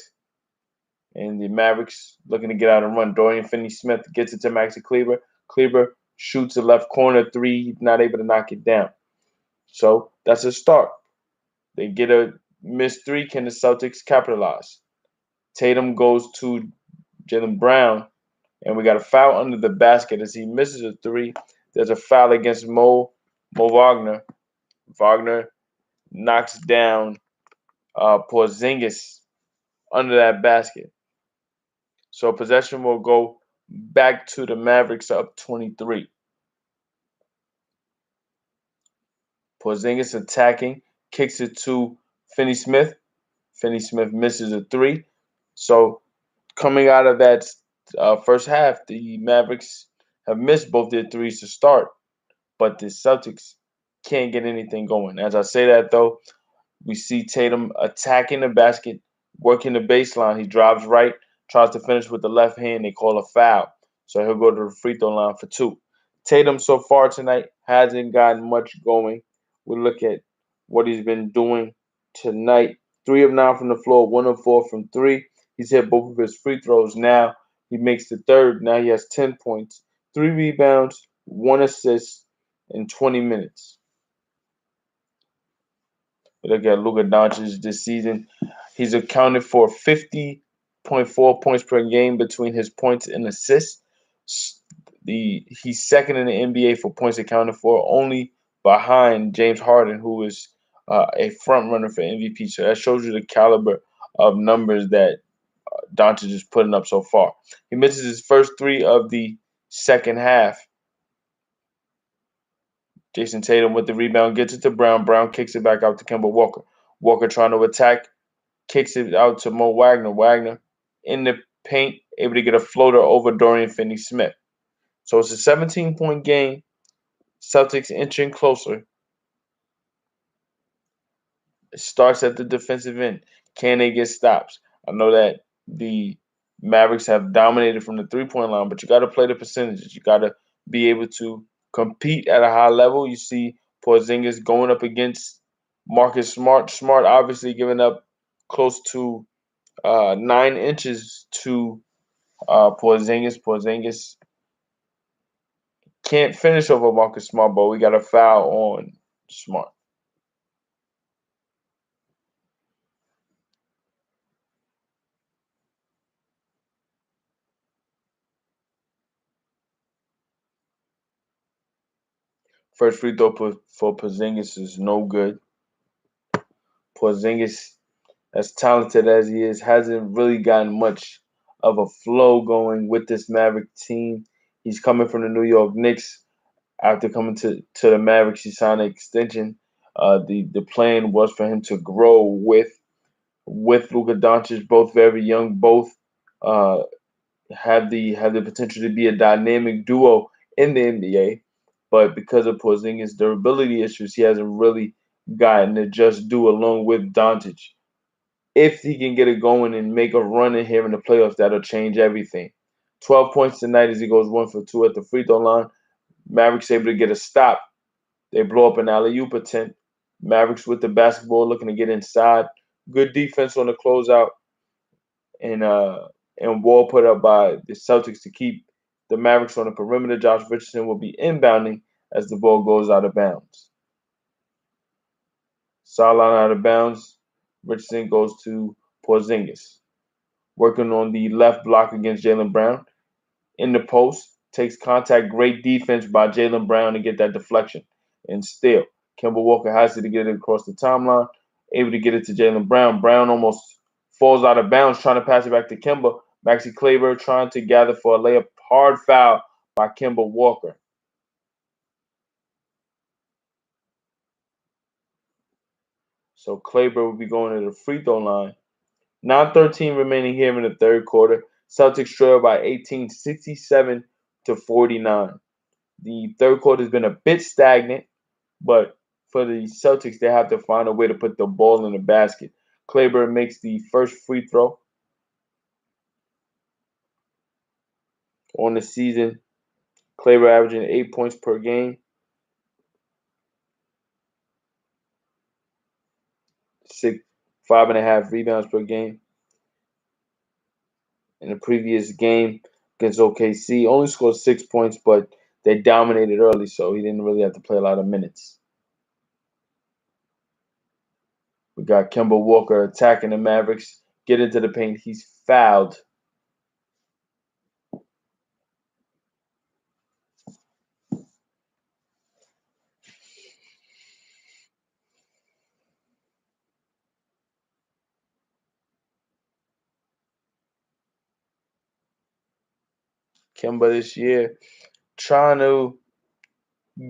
And the Mavericks looking to get out and run. Dorian Finney-Smith gets it to Maxi Kleber. Kleber shoots a left corner three. He's not able to knock it down. So that's a start. They get a missed three. Can the Celtics capitalize? Tatum goes to Jaylen Brown, and we got a foul under the basket as he misses a three. There's a foul against Mo Wagner. Wagner knocks down Porzingis under that basket. So possession will go back to the Mavericks up 23. Porzingis attacking, kicks it to Finney-Smith. Finney-Smith misses a three. So coming out of that first half, the Mavericks have missed both their threes to start, but the Celtics can't get anything going. As I say that, though, we see Tatum attacking the basket, working the baseline. He drives right, tries to finish with the left hand. They call a foul. So he'll go to the free throw line for two. Tatum so far tonight hasn't gotten much going. We look at what he's been doing tonight. 3 of 9 from the floor, 1 of 4 from 3. He's hit both of his free throws. Now he makes the third. Now he has 10 points, 3 rebounds, 1 assist in 20 minutes. Look at Luka Doncic this season. He's accounted for 50.4 points per game between his points and assists. He's second in the NBA for points accounted for, only behind James Harden, who is a front runner for MVP. So that shows you the caliber of numbers that Doncic is putting up so far. He misses his first three of the second half. Jason Tatum with the rebound gets it to Brown. Brown kicks it back out to Kemba Walker. Walker trying to attack, kicks it out to Mo Wagner. Wagner in the paint, able to get a floater over Dorian Finney-Smith. So it's a 17-point game. Celtics inching closer. It starts at the defensive end. Can they get stops? I know that the Mavericks have dominated from the three-point line, but you got to play the percentages. You got to be able to compete at a high level. You see Porzingis going up against Marcus Smart. Smart obviously giving up close to 9 inches to Porzingis. Porzingis can't finish over Marcus Smart, but we got a foul on Smart. First free throw for Porzingis is no good. Porzingis, as talented as he is, hasn't really gotten much of a flow going with this Maverick team. He's coming from the New York Knicks. After coming to the Mavericks, he signed an extension. The plan was for him to grow with Luka Doncic, both very young, both uh, have the potential to be a dynamic duo in the NBA. But because of Porzingis' durability issues, he hasn't really gotten to just do along with Doncic. If he can get it going and make a run in here in the playoffs, that'll change everything. 12 points tonight as he goes 1 for 2 at the free throw line. Mavericks able to get a stop. They blow up an alley-oop attempt. Mavericks with the basketball looking to get inside. Good defense on the closeout, and wall put up by the Celtics to keep the Mavericks on the perimeter. Josh Richardson will be inbounding as the ball goes out of bounds. Sideline out of bounds. Richardson goes to Porzingis, working on the left block against Jaylen Brown. In the post, takes contact. Great defense by Jaylen Brown to get that deflection. And still, Kemba Walker has to get it across the timeline, able to get it to Jaylen Brown. Brown almost falls out of bounds trying to pass it back to Kemba. Maxi Kleber trying to gather for a layup. Hard foul by Kemba Walker. So Kleber will be going to the free throw line. 9:13 remaining here in the third quarter. Celtics trail by 18, 67 to 49. The third quarter has been a bit stagnant, but for the Celtics, they have to find a way to put the ball in the basket. Kleber makes the first free throw on the season. Kleber averaging 8 points per game, 5.5 rebounds per game. In the previous game against OKC, only scored 6 points, but they dominated early, so he didn't really have to play a lot of minutes. We got Kemba Walker attacking the Mavericks. Get into the paint. He's fouled. Kemba this year trying to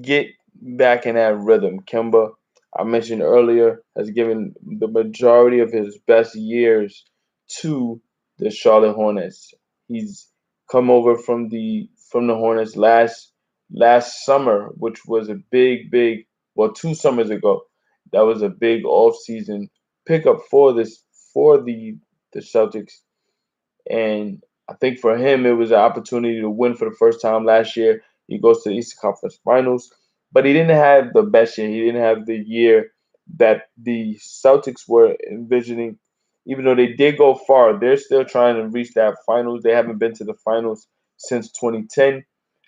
get back in that rhythm. Kemba, I mentioned earlier, has given the majority of his best years to the Charlotte Hornets. He's come over from the Hornets last summer, which was a big 2 summers ago. That was a big off-season pickup for the Celtics. And I think for him, it was an opportunity to win for the first time last year. He goes to the Eastern Conference Finals, but he didn't have the best year. He didn't have the year that the Celtics were envisioning. Even though they did go far, they're still trying to reach that finals. They haven't been to the finals since 2010.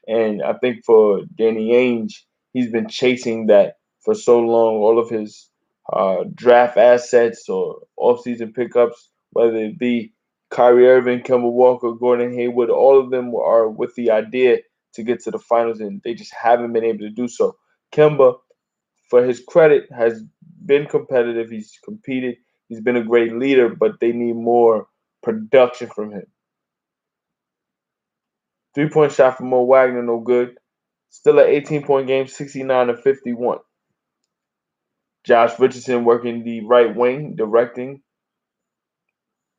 And I think for Danny Ainge, he's been chasing that for so long. All of his draft assets or offseason pickups, whether it be Kyrie Irving, Kemba Walker, Gordon Hayward, all of them are with the idea to get to the finals, and they just haven't been able to do so. Kemba, for his credit, has been competitive. He's competed. He's been a great leader, but they need more production from him. 3-point shot from Mo Wagner, no good. Still an 18-point game, 69 to 51. Josh Richardson working the right wing, directing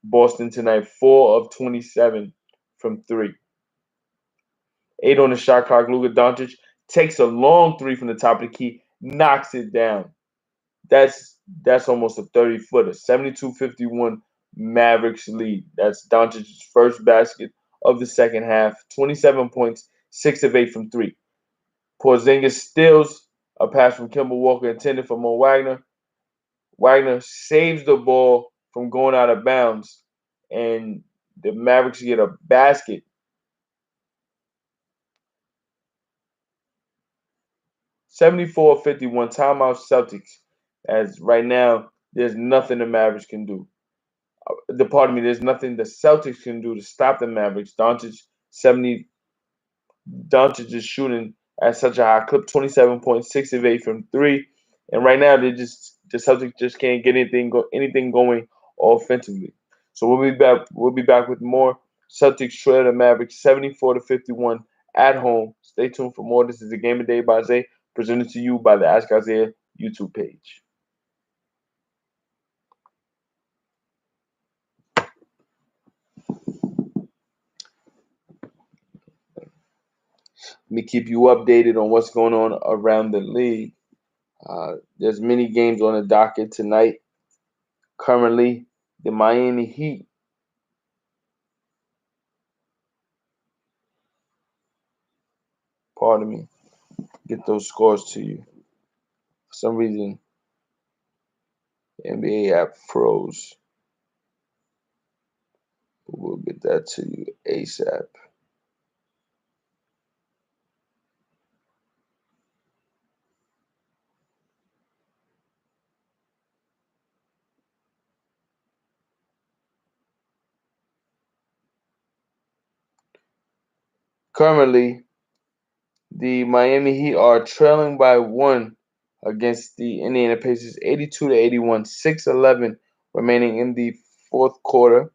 Boston tonight, 4 of 27 from 3. 8 on the shot clock. Luka Doncic takes a long 3 from the top of the key, knocks it down. That's almost a 30-footer. 72-51 Mavericks lead. That's Doncic's first basket of the second half. 27 points, 6 of 8 from 3. Porzingis steals a pass from Kemba Walker intended for Mo Wagner. Wagner saves the ball from going out of bounds, and the Mavericks get a basket. 74-51 timeout Celtics. As right now, there's nothing the Mavericks can do. There's nothing the Celtics can do to stop the Mavericks. Doncic is shooting at such a high clip, 27.6 of 8 from 3. And right now the Celtics just can't get anything going offensively. So we'll be back with more. Celtics trail the Mavericks 74-51 at home. Stay tuned for more. This is the Game of Day by Zay, presented to you by the Ask Isaiah YouTube page. Let me keep you updated on what's going on around the league. There's many games on the docket tonight. Currently, the Miami Heat pardon me. get those scores to you. For some reason, the NBA app froze. We'll get that to you ASAP. Currently, the Miami Heat are trailing by 1 against the Indiana Pacers, 82-81, 6:11 remaining in the fourth quarter.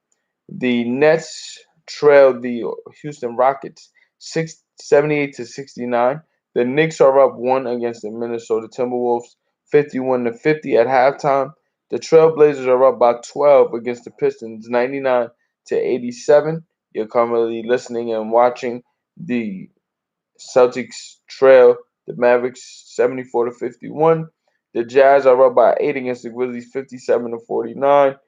The Nets trailed the Houston Rockets 78-69. The Knicks are up 1 against the Minnesota Timberwolves, 51-50 at halftime. The Trailblazers are up by 12 against the Pistons, 99-87. You're currently listening and watching the Celtics trail the Mavericks 74-51. The Jazz are up by 8 against the Grizzlies, 57-49.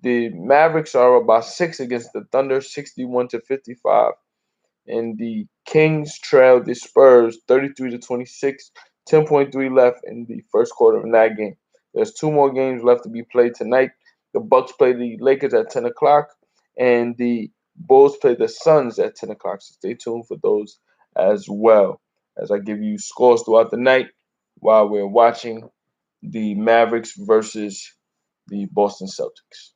The Mavericks are up by 6 against the Thunder, 61-55. And the Kings trail the Spurs 33-26, 10.3 left in the first quarter in that game. There's 2 more games left to be played tonight. The Bucks play the Lakers at 10 o'clock, and the Bulls play the Suns at 10 o'clock. So stay tuned for those as well as I give you scores throughout the night while we're watching the Mavericks versus the Boston Celtics.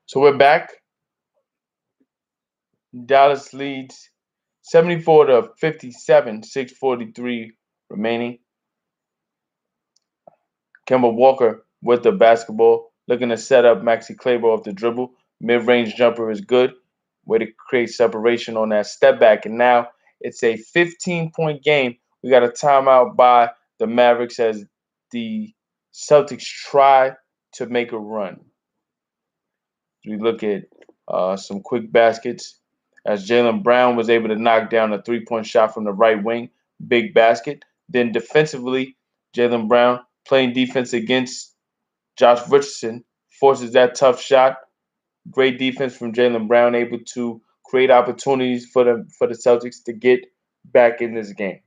So we're back. Dallas leads 74-57, 6:43 remaining. Kemba Walker with the basketball, looking to set up Maxi Kleber off the dribble. Mid-range jumper is good. Way to create separation on that step back. And now it's a 15-point game. We got a timeout by the Mavericks as the Celtics try to make a run. We look at some quick baskets as Jaylen Brown was able to knock down a 3-point shot from the right wing. Big basket. Then defensively, Jaylen Brown playing defense against Josh Richardson forces that tough shot. Great defense from Jaylen Brown, able to create opportunities for the Celtics to get back in this game.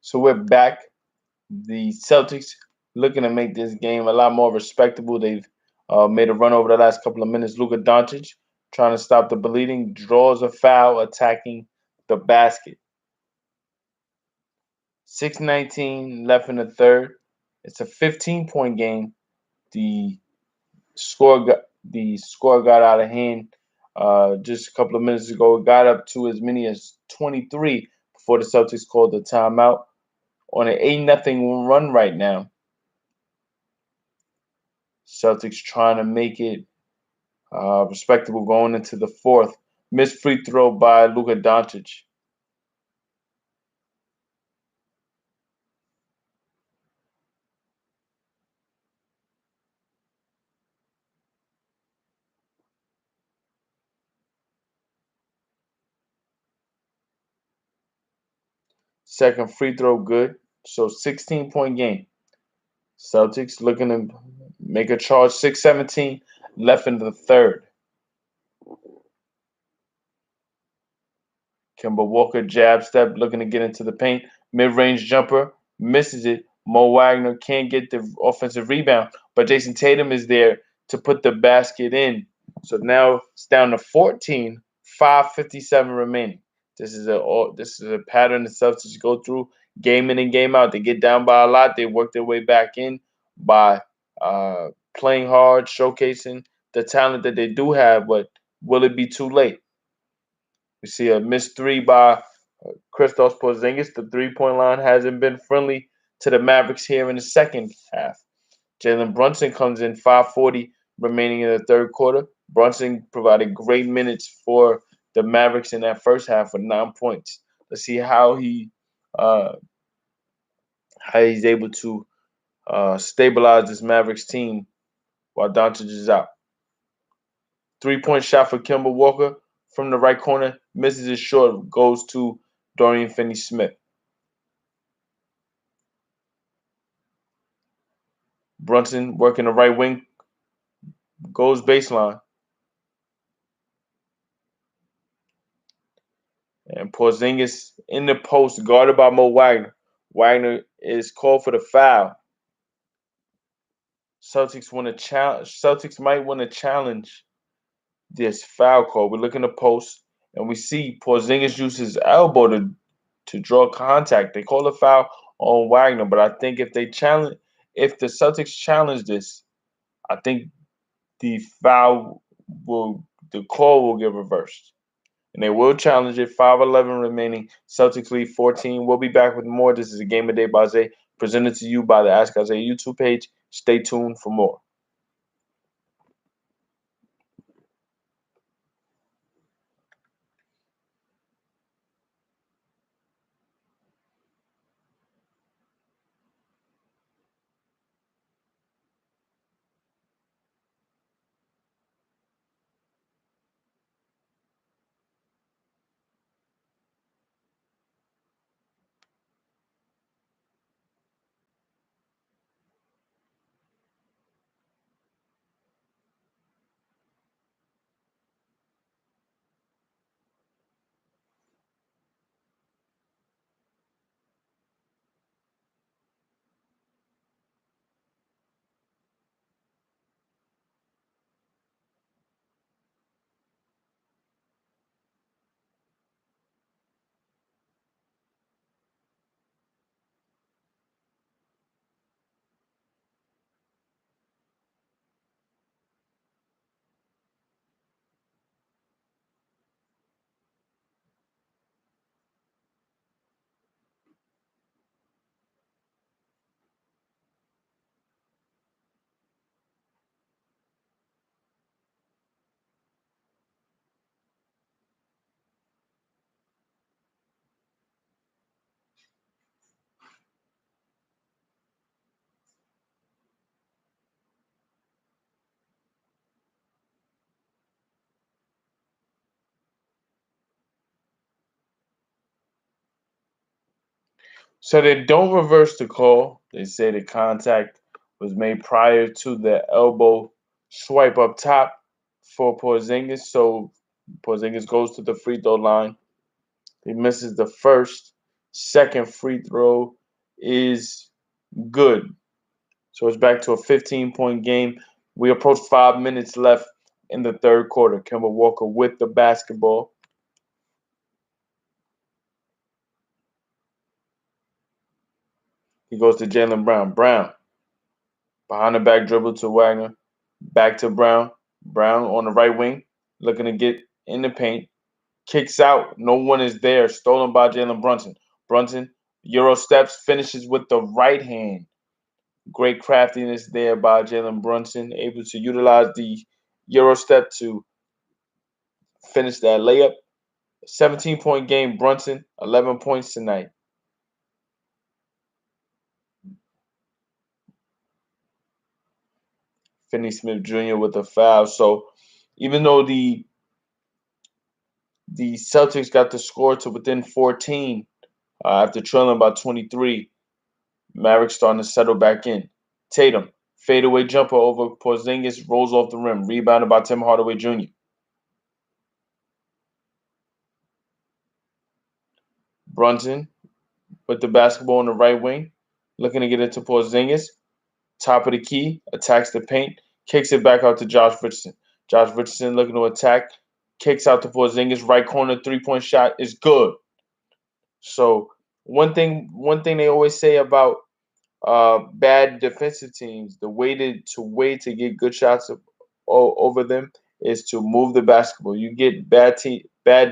So we're back. The Celtics looking to make this game a lot more respectable. They've made a run over the last couple of minutes. Luka Doncic trying to stop the bleeding, draws a foul, attacking the basket. 6:19 left in the third. It's a 15-point game. The score got out of hand just a couple of minutes ago. It got up to as many as 23 before the Celtics called the timeout. On an 8-0 run right now. Celtics trying to make it respectable going into the fourth. Missed free throw by Luka Doncic. Second free throw good. So 16-point game. Celtics looking to make a charge. 6:17 left in the third. Kemba Walker jab step looking to get into the paint. Mid-range jumper misses it. Mo Wagner can't get the offensive rebound, but Jason Tatum is there to put the basket in. So now it's down to 14. 5:57 remaining. This is a pattern the Celtics go through game in and game out. They get down by a lot. They work their way back in by playing hard, showcasing the talent that they do have. But will it be too late? We see a missed three by Kristaps Porzingis. The three-point line hasn't been friendly to the Mavericks here in the second half. Jalen Brunson comes in 5:40 remaining in the third quarter. Brunson provided great minutes for the Mavericks in that first half with 9 points. Let's see uh, how he's able to stabilize this Mavericks team while Doncic is out. 3-point shot for Kemba Walker from the right corner, misses it short, goes to Dorian Finney-Smith. Brunson working the right wing, goes baseline. And Porzingis in the post, guarded by Mo Wagner. Wagner is called for the foul. Celtics might want to challenge this foul call. We look in the post and we see Porzingis use his elbow to draw contact. They call a foul on Wagner, but I think if the Celtics challenge this, I think the call will get reversed. And they will challenge it. 5:11 remaining. Celtics lead 14. We'll be back with more. This is a Game of Day by Zay, presented to you by the Ask Isaiah YouTube page. Stay tuned for more. So they don't reverse the call. They say the contact was made prior to the elbow swipe up top for Porzingis. So Porzingis goes to the free throw line. He misses the first. Second free throw is good. So it's back to a 15-point game. We approach 5 minutes left in the third quarter. Kemba Walker with the basketball. He goes to Jaylen Brown. Brown, behind the back dribble to Wagner. Back to Brown. Brown on the right wing, looking to get in the paint. Kicks out. No one is there. Stolen by Jalen Brunson. Brunson, Euro steps, finishes with the right hand. Great craftiness there by Jalen Brunson, able to utilize the Euro step to finish that layup. 17-point game, Brunson, 11 points tonight. Finney Smith Jr. with a foul. So even though the Celtics got the score to within 14 after trailing by 23, Mavericks starting to settle back in. Tatum, fadeaway jumper over Porzingis, rolls off the rim, rebounded by Tim Hardaway Jr. Brunson with the basketball on the right wing, looking to get it to Porzingis. Top of the key, attacks the paint, kicks it back out to Josh Richardson. Josh Richardson looking to attack, kicks out to Porzingis. Right corner 3-point shot is good. So one thing they always say about bad defensive teams, the way to get good shots over them is to move the basketball. You get bad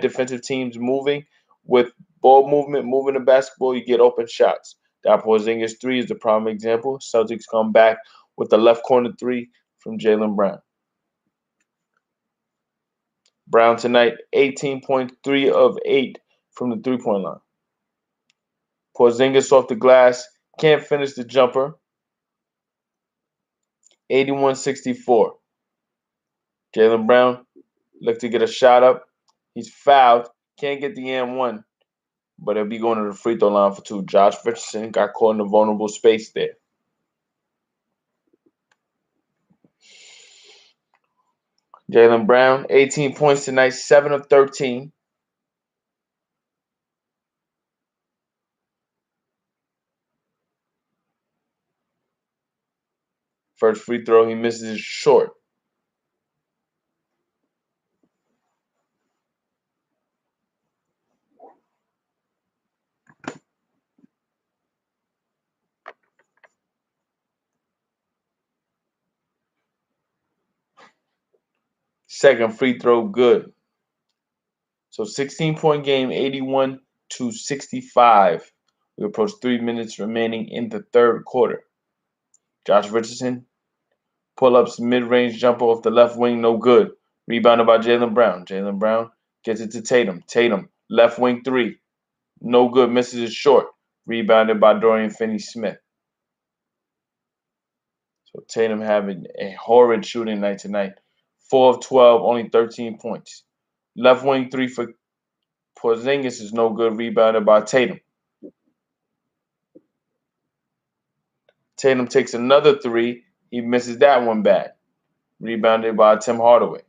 defensive teams moving with ball movement, moving the basketball, you get open shots. That Porzingis three is the prime example. Celtics come back with the left corner three from Jaylen Brown. Brown tonight, 18.3 of 8 from the 3-point line. Porzingis off the glass, can't finish the jumper. 81-64. Jaylen Brown look to get a shot up. He's fouled. Can't get the and one, but he'll be going to the free throw line for two. Josh Richardson got caught in the vulnerable space there. Jaylen Brown, 18 points tonight, 7 of 13. First free throw, he misses it short. Second free throw, good. So 16-point game, 81-65. We approach 3 minutes remaining in the third quarter. Josh Richardson, pull-ups, mid-range jumper off the left wing, no good. Rebounded by Jaylen Brown. Jaylen Brown gets it to Tatum. Tatum, left wing three, no good, misses it short. Rebounded by Dorian Finney-Smith. So Tatum having a horrid shooting night tonight. 4 of 12, only 13 points. Left wing three for Porzingis is no good, rebounded by Tatum. Tatum takes another three. He misses that one bad. Rebounded by Tim Hardaway.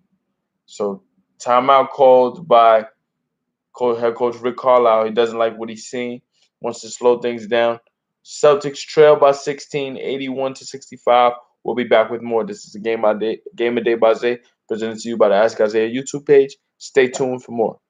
So timeout called by head coach Rick Carlisle. He doesn't like what he's seeing. Wants to slow things down. Celtics trail by 16, 81-65. We'll be back with more. This is a Game a Day by Zay, presented to you by the Ask Isaiah YouTube page. Stay tuned for more.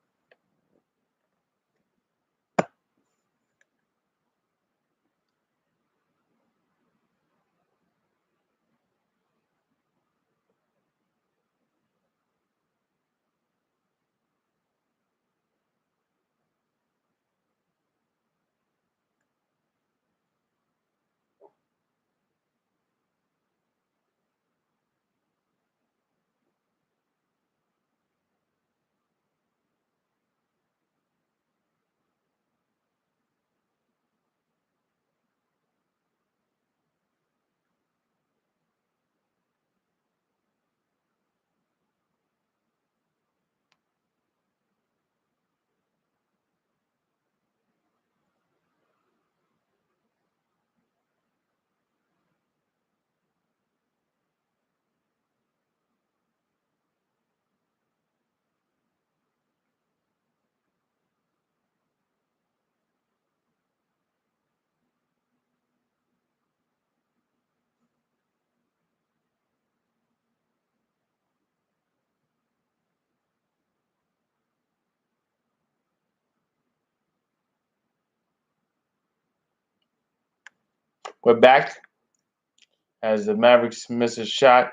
We're back as the Mavericks miss a shot.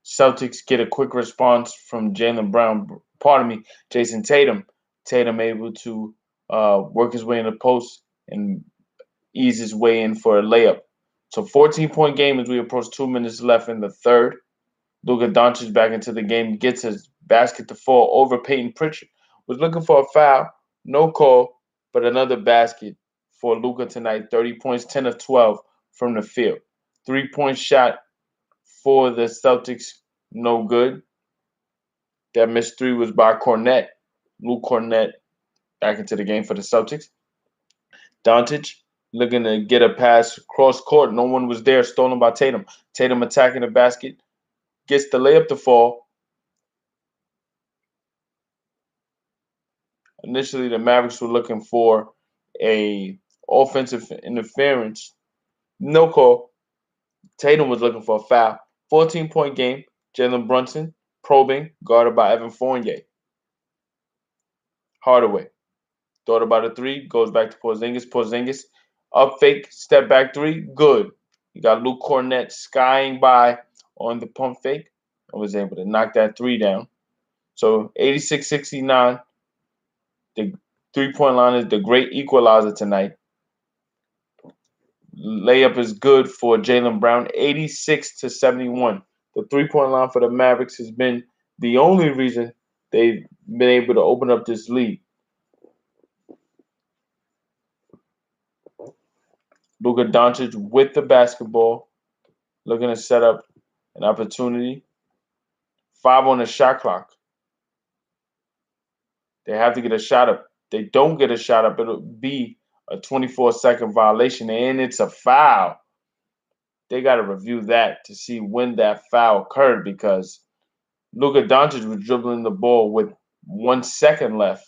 Celtics get a quick response from Jason Tatum. Tatum able to work his way in the post and ease his way in for a layup. So 14-point game as we approach 2 minutes left in the third. Luka Doncic back into the game, gets his basket to fall over Peyton Pritchard. Was looking for a foul, no call, but another basket for Luka tonight. 30 points, 10 of 12 from the field. 3-point shot for the Celtics, no good. That missed three was by Cornette. Luke Cornette back into the game for the Celtics. Doncic looking to get a pass cross court. No one was there, stolen by Tatum. Tatum attacking the basket, gets the layup to fall. Initially, the Mavericks were looking for a offensive interference. No call. Tatum was looking for a foul. 14-point game. Jalen Brunson probing, guarded by Evan Fournier. Hardaway thought about a three, goes back to Porzingis. Porzingis up fake, step back three, good. You got Luke Cornette skying by on the pump fake and was able to knock that three down. So 86-69. The 3-point line is the great equalizer tonight. Layup is good for Jaylen Brown, 86-71. The 3-point line for the Mavericks has been the only reason they've been able to open up this lead. Luka Doncic with the basketball, looking to set up an opportunity. 5 on the shot clock. They have to get a shot up. They don't get a shot up, it'll be a 24-second violation, and it's a foul. They got to review that to see when that foul occurred because Luka Doncic was dribbling the ball with 1 second left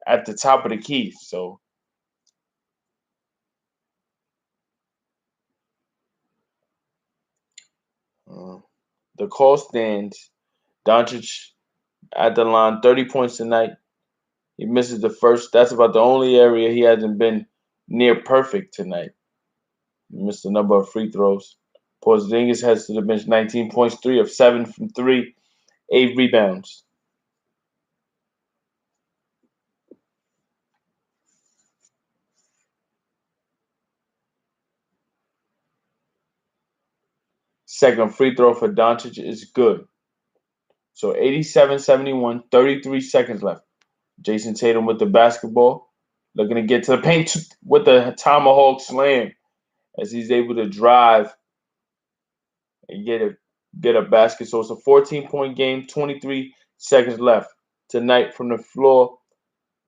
at the top of the key. So the call stands. Doncic at the line, 30 points tonight. He misses the first. That's about the only area he hasn't been near perfect tonight. He missed a number of free throws. Porzingis heads to the bench, 19 points, 3 of 7 from 3, 8 rebounds. Second free throw for Doncic is good. So 87-71, 33 seconds left. Jason Tatum with the basketball, looking to get to the paint with the tomahawk slam as he's able to drive and get a basket. So it's a 14-point game, 23 seconds left. Tonight from the floor,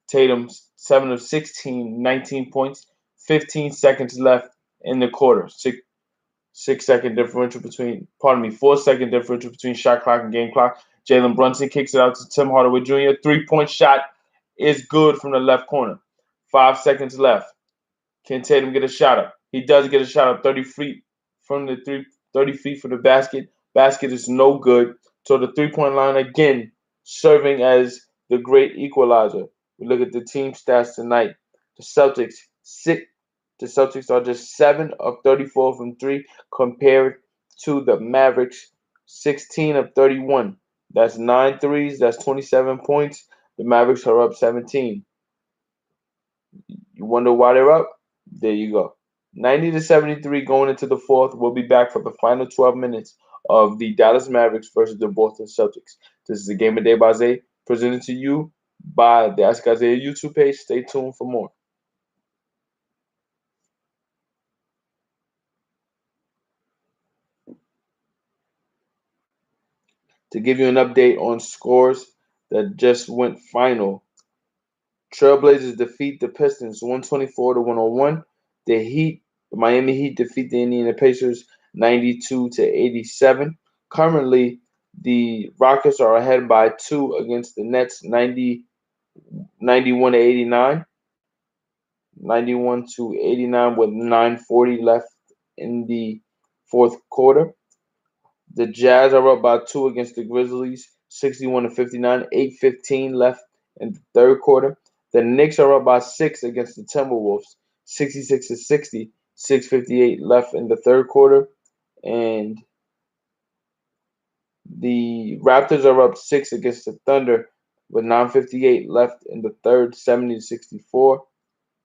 Tatum 7 of 16, 19 points, 15 seconds left in the quarter. 4 second differential between shot clock and game clock. Jalen Brunson kicks it out to Tim Hardaway Jr. 3-point shot is good from the left corner. 5 seconds left. Can Tatum get a shot up? He does get a shot up 30 feet from the 30 feet from the basket. Basket is no good. So the 3-point line again serving as the great equalizer. We look at the team stats tonight. The Celtics are just 7 of 34 from 3 compared to the Mavericks 16 of 31. That's 9 threes. That's 27 points. The Mavericks are up 17. You wonder why they're up? There you go. 90-73 going into the fourth. We'll be back for the final 12 minutes of the Dallas Mavericks versus the Boston Celtics. This is the Game of Day by Zay, presented to you by the Ask Isaiah YouTube page. Stay tuned for more. To give you an update on scores that just went final, Trailblazers defeat the Pistons 124-101. The Miami Heat defeat the Indiana Pacers 92-87. Currently, the Rockets are ahead by 2 against the Nets 91-89. 91-89 with 9:40 left in the fourth quarter. The Jazz are up by 2 against the Grizzlies, 61-59, 8:15 left in the third quarter. The Knicks are up by 6 against the Timberwolves, 66-60, 6:58 left in the third quarter, and the Raptors are up 6 against the Thunder with 9:58 left in the third, 70-64.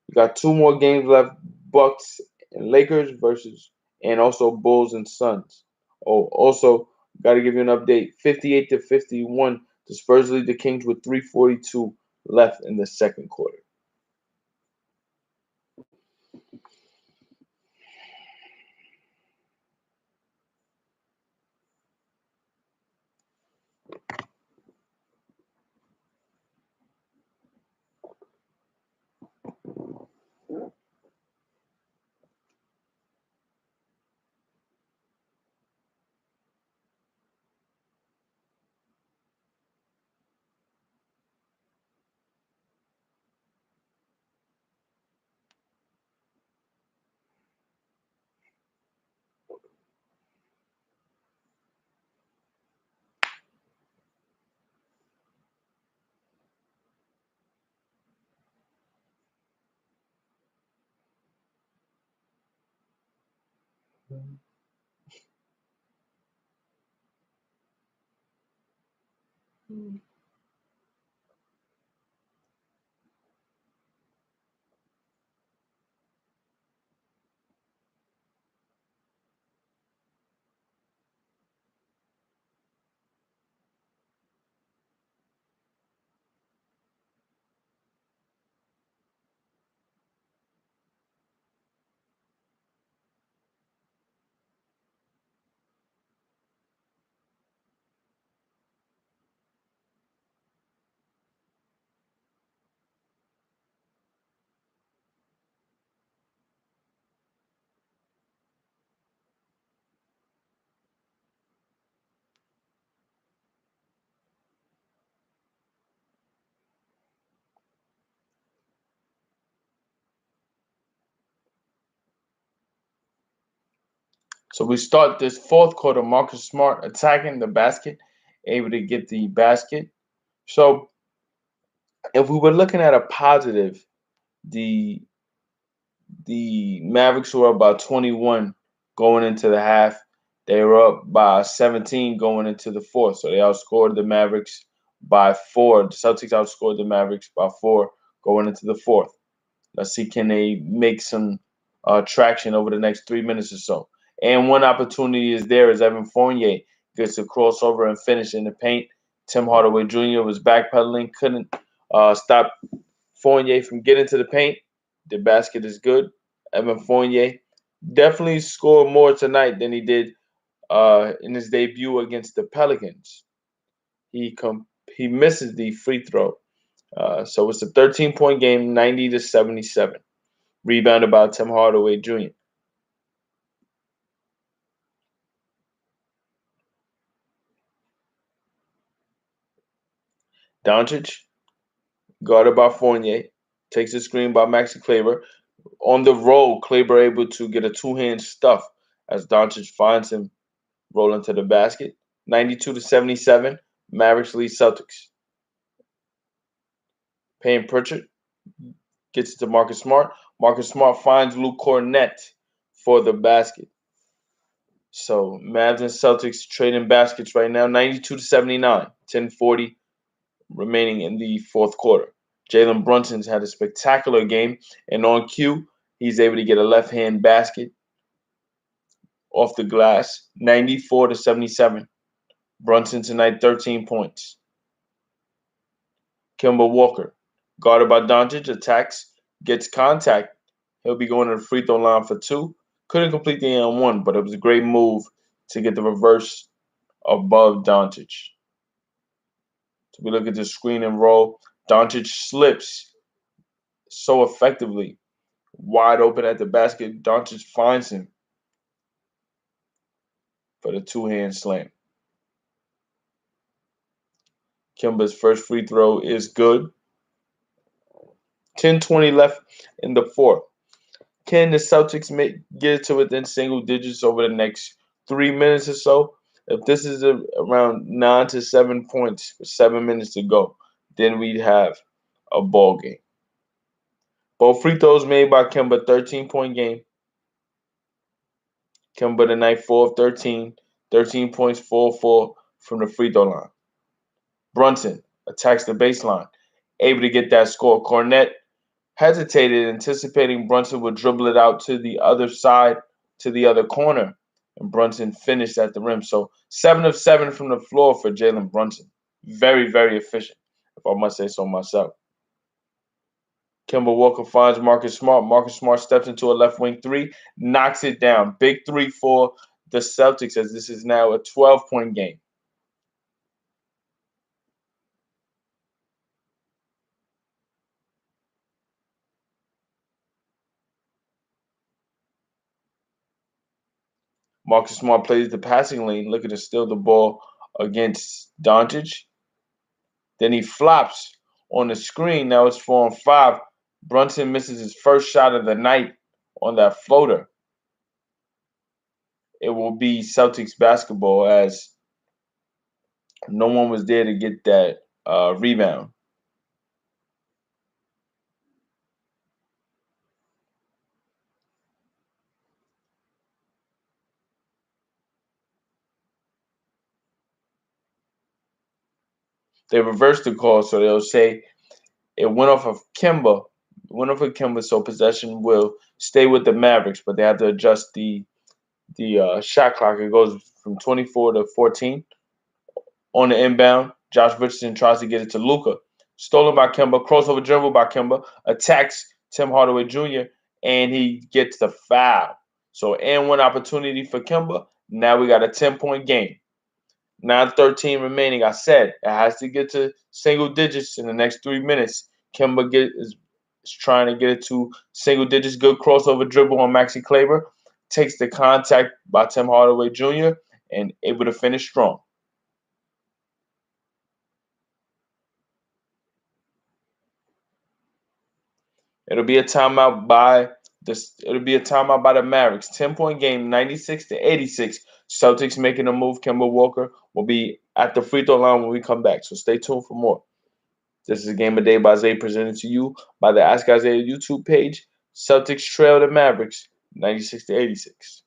You got two more games left: Bucks and Lakers versus, and also Bulls and Suns. Oh, also got to give you an update: 58-51. The Spurs lead the Kings with 3:42 left in the second quarter. So we start this fourth quarter. Marcus Smart attacking the basket, able to get the basket. So if we were looking at a positive, the Mavericks were up by 21 going into the half. They were up by 17 going into the fourth. So they outscored the Mavericks by 4. The Celtics outscored the Mavericks by 4 going into the fourth. Let's see, can they make some traction over the next 3 minutes or so? And one opportunity is there as Evan Fournier gets a crossover and finish in the paint. Tim Hardaway Jr. was backpedaling, couldn't stop Fournier from getting to the paint. The basket is good. Evan Fournier definitely scored more tonight than he did in his debut against the Pelicans. He misses the free throw. So it's a 13-point game, 90-77. Rebounded by Tim Hardaway Jr. Doncic, guarded by Fournier, takes a screen by Maxi Kleber. On the roll, Kleber able to get a two-hand stuff as Doncic finds him rolling to the basket. 92-77, Mavericks lead Celtics. Payne Pritchard gets it to Marcus Smart. Marcus Smart finds Luke Cornett for the basket. So Mavs and Celtics trading baskets right now, 92-79, 10:40 remaining in the fourth quarter. Jalen Brunson's had a spectacular game, and on cue, he's able to get a left-hand basket off the glass, 94-77. Brunson tonight, 13 points. Kemba Walker, guarded by Doncic, attacks, gets contact. He'll be going to the free throw line for 2. Couldn't complete the and 1, but it was a great move to get the reverse above Doncic. So we look at the screen and roll. Doncic slips so effectively, wide open at the basket. Doncic finds him for the two-hand slam. Kemba's first free throw is good. 10:20 left in the fourth. Can the Celtics get it to within single digits over the next 3 minutes or so? If this is around 9 to 7 points with 7 minutes to go, then we'd have a ball game. Both free throws made by Kemba, 13-point game. Kemba tonight 4 of 13, 13 points, 4 from the free throw line. Brunson attacks the baseline, able to get that score. Cornette hesitated, anticipating Brunson would dribble it out to the other side, to the other corner, and Brunson finished at the rim. So 7 of 7 from the floor for Jalen Brunson. Very, very efficient, if I must say so myself. Kemba Walker finds Marcus Smart. Marcus Smart steps into a left wing three, knocks it down. Big three for the Celtics, as this is now a 12-point game. Marcus Smart plays the passing lane, looking to steal the ball against Doncic. Then he flops on the screen. Now it's 4-on-5. Brunson misses his first shot of the night on that floater. It will be Celtics basketball, as no one was there to get that rebound. They reversed the call, so they'll say it went off of Kemba. So possession will stay with the Mavericks, but they have to adjust the shot clock. It goes from 24 to 14 on the inbound. Josh Richardson tries to get it to Luka. Stolen by Kemba. Crossover dribble by Kemba. Attacks Tim Hardaway Jr. and he gets the foul. So and one opportunity for Kemba. Now we got a 10-point game. 9:13 remaining. I said it has to get to single digits in the next 3 minutes. Kemba is trying to get it to single digits. Good crossover dribble on Maxi Kleber. Takes the contact by Tim Hardaway Jr. and able to finish strong. It'll be a timeout by the Mavericks. 10-point game, 96-86. Celtics making a move. Kemba Walker will be at the free throw line when we come back. So stay tuned for more. This is Game of Day by Zay, presented to you by the Ask Isaiah YouTube page. Celtics trail the Mavericks 96-86.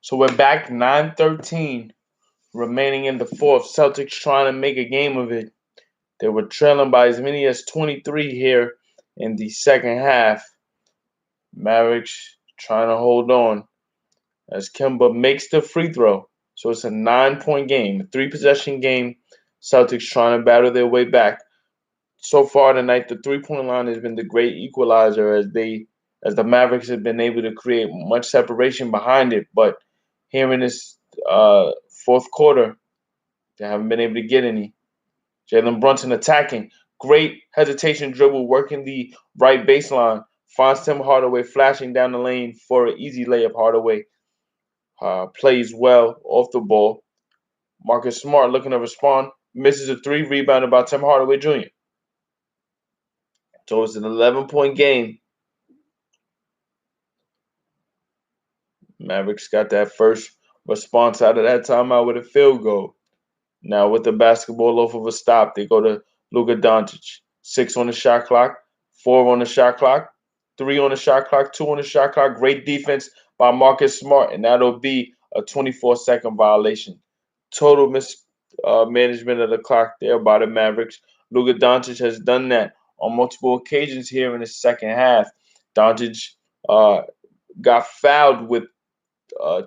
So we're back 9:13 remaining in the fourth. Celtics trying to make a game of it. They were trailing by as many as 23 here in the second half. Mavericks trying to hold on as Kemba makes the free throw. So it's a 9-point game, a 3-possession game. Celtics trying to battle their way back. So far tonight, the 3-point line has been the great equalizer as the Mavericks have been able to create much separation behind it. But here in this fourth quarter, they haven't been able to get any. Jalen Brunson attacking. Great hesitation dribble, working the right baseline. Finds Tim Hardaway flashing down the lane for an easy layup. Hardaway plays well off the ball. Marcus Smart looking to respond. Misses a three, rebounded by Tim Hardaway Jr. So it's an 11-point game. Mavericks got that first response out of that timeout with a field goal. Now with the basketball off of a stop, they go to Luka Doncic. 6 on the shot clock, 4 on the shot clock, 3 on the shot clock, 2 on the shot clock. Great defense by Marcus Smart, and that'll be a 24-second violation. Total mismanagement of the clock there by the Mavericks. Luka Doncic has done that on multiple occasions here in the second half. Doncic got fouled with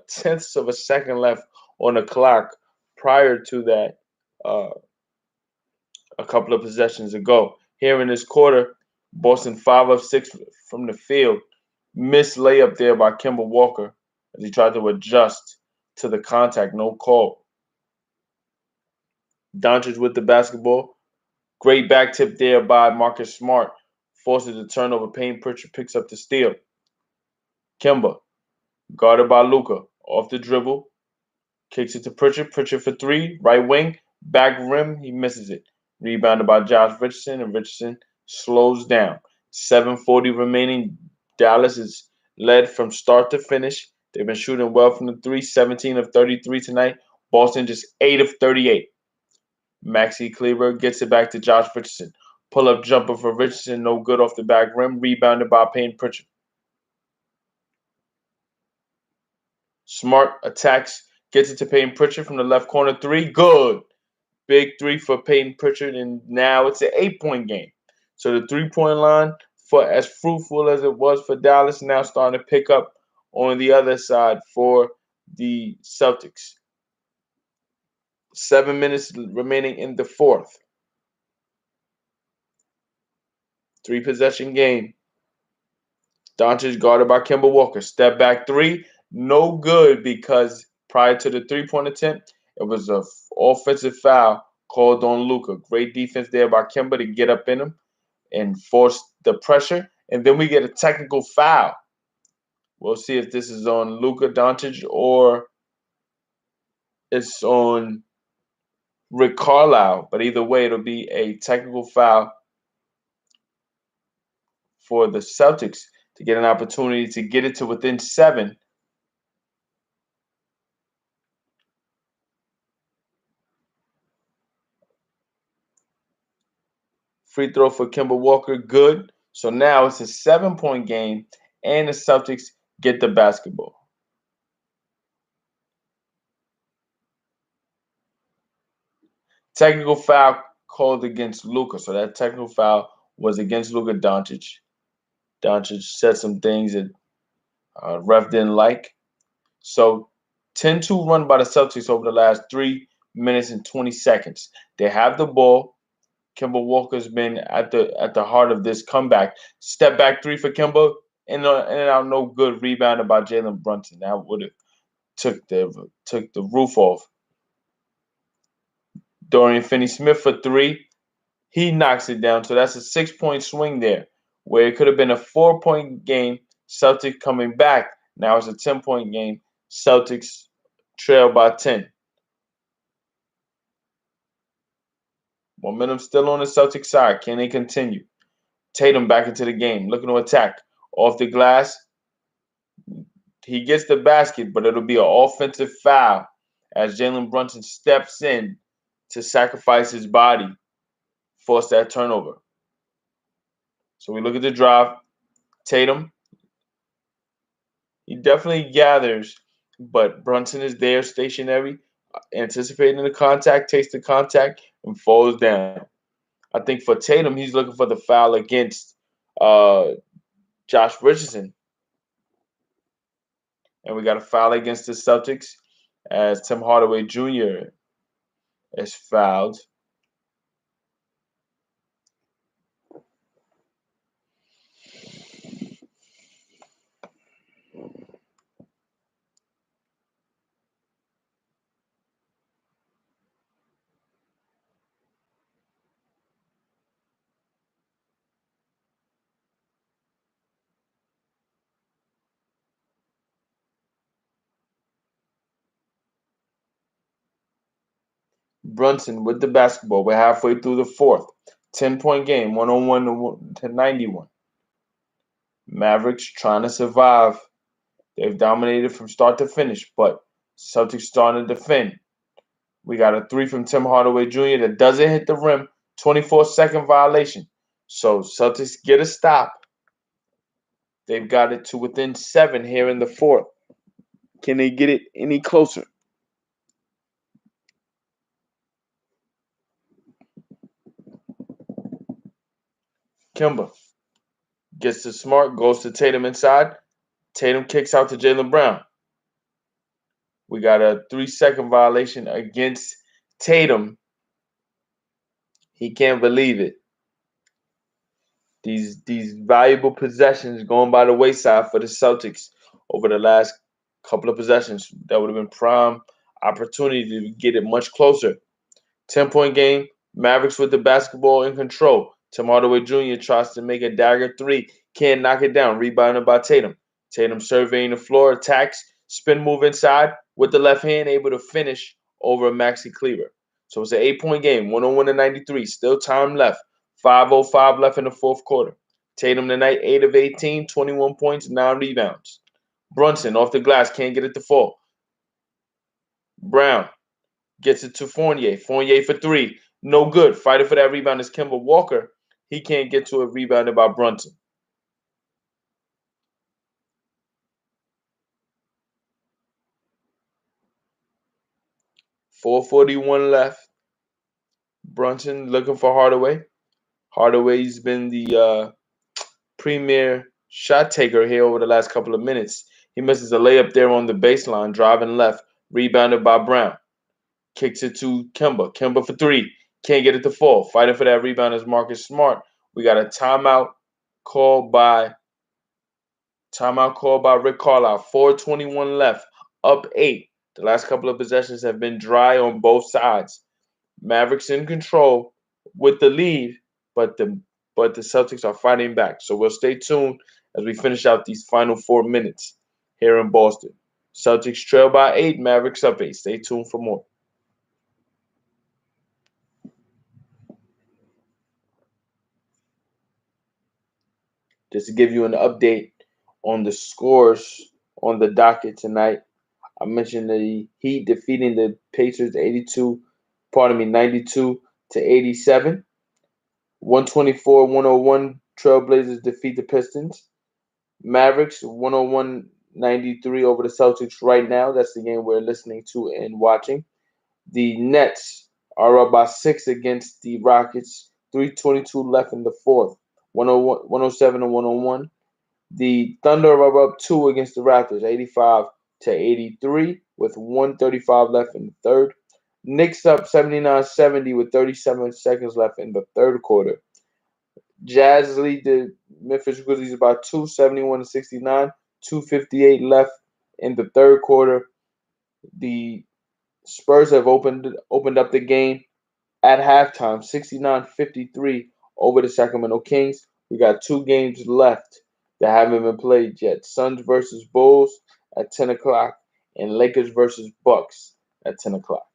tenths of a second left on the clock prior to that a couple of possessions ago. Here in this quarter, Boston 5 of 6 from the field. Missed layup there by Kemba Walker as he tried to adjust to the contact. No call. Doncic with the basketball. Great back tip there by Marcus Smart. Forces the turnover. Payne Pritchard picks up the steal. Kemba, guarded by Luka. Off the dribble. Kicks it to Pritchard. Pritchard for 3. Right wing. Back rim. He misses it. Rebounded by Josh Richardson, and Richardson slows down. 7:40 remaining. Dallas is led from start to finish. They've been shooting well from the 3, 17 of 33 tonight. Boston just 8 of 38. Maxi Kleber gets it back to Josh Richardson. Pull-up jumper for Richardson, no good off the back rim. Rebounded by Payne Pritchard. Smart attacks, gets it to Payne Pritchard from the left corner. 3, good. Big 3 for Payton Pritchard, and now it's an 8-point game. So the 3-point line, for as fruitful as it was for Dallas, now starting to pick up on the other side for the Celtics. 7 minutes remaining in the fourth. 3-possession game. Doncic guarded by Kemba Walker. Step back 3, no good because prior to the 3-point attempt, it was an offensive foul called on Luka. Great defense there by Kemba to get up in him and force the pressure. And then we get a technical foul. We'll see if this is on Luka Doncic or it's on Rick Carlisle. But either way, it'll be a technical foul for the Celtics to get an opportunity to get it to within 7. Free throw for Kemba Walker, good. So now it's a 7-point game, and the Celtics get the basketball. Technical foul called against Luka. So that technical foul was against Luka Doncic. Doncic said some things that ref didn't like. So 10-2 run by the Celtics over the last 3 minutes and 20 seconds. They have the ball. Kemba Walker's been at the heart of this comeback. Step back 3 for Kemba, in and out, no good. Rebounded by Jalen Brunson. That would have took the roof off. Dorian Finney-Smith for 3. He knocks it down. So that's a 6-point swing there, where it could have been a 4-point game. Celtics coming back. Now it's a 10-point game. Celtics trail by 10. Momentum still on the Celtics side. Can they continue? Tatum back into the game, looking to attack. Off the glass. He gets the basket, but it'll be an offensive foul as Jalen Brunson steps in to sacrifice his body, force that turnover. So we look at the drive. Tatum, he definitely gathers but Brunson is there stationary, anticipating the contact, takes the contact, and falls down. I think for Tatum, he's looking for the foul against uh, Josh Richardson, and we got a foul against the Celtics as Tim Hardaway Jr. is fouled. Brunson with the basketball. We're halfway through the fourth. 10-point game, 101 to 91. Mavericks trying to survive. They've dominated from start to finish, but Celtics starting to defend. We got a three from Tim Hardaway Jr. that doesn't hit the rim. 24-second violation. So Celtics get a stop. They've got it to within 7 here in the fourth. Can they get it any closer? Kimba gets to Smart, goes to Tatum inside. Tatum kicks out to Jaylen Brown. We got a 3-second violation against Tatum. He can't believe it. These valuable possessions going by the wayside for the Celtics over the last couple of possessions. That would have been prime opportunity to get it much closer. 10-point game, Mavericks with the basketball in control. Tim Hardaway Jr. tries to make a dagger three, can't knock it down, rebounded by Tatum. Tatum surveying the floor, attacks, spin move inside with the left hand, able to finish over Maxi Kleber. So it's an 8-point game, 101 to 93, still time left. 5:05 left in the fourth quarter. Tatum tonight, 8 of 18, 21 points, 9 rebounds. Brunson off the glass, can't get it to fall. Brown gets it to Fournier. Fournier for three. No good. Fighting for that rebound is Kemba Walker. He can't get to it. Rebounded by Brunson. 4:41 left. Brunson looking for Hardaway. Hardaway's been the premier shot taker here over the last couple of minutes. He misses a layup there on the baseline, driving left. Rebounded by Brown. Kicks it to Kemba. Kemba for three. Can't get it to fall. Fighting for that rebound is Marcus Smart. We got a called by timeout called by Rick Carlisle. 4:21 left. Up 8. The last couple of possessions have been dry on both sides. Mavericks in control with the lead, but the Celtics are fighting back. So we'll stay tuned as we finish out these final 4 minutes here in Boston. Celtics trail by 8. Mavericks up 8. Stay tuned for more. Just to give you an update on the scores on the docket tonight. I mentioned the Heat defeating the Pacers 92 to 87. 124-101 Trailblazers defeat the Pistons. Mavericks 101-93 over the Celtics right now. That's the game we're listening to and watching. The Nets are up by 6 against the Rockets. 3:22 left in the fourth. 107 and 101. The Thunder are up 2 against the Raptors, 85 to 83, with 135 left in the third. Knicks up 79-70 with 37 seconds left in the third quarter. Jazz lead the Memphis Grizzlies by 2, 71 to 69, 2:58 left in the third quarter. The Spurs have opened up the game at halftime, 69-53 over the Sacramento Kings. We got 2 games left that haven't been played yet. Suns versus Bulls at 10 o'clock and Lakers versus Bucks at 10 o'clock.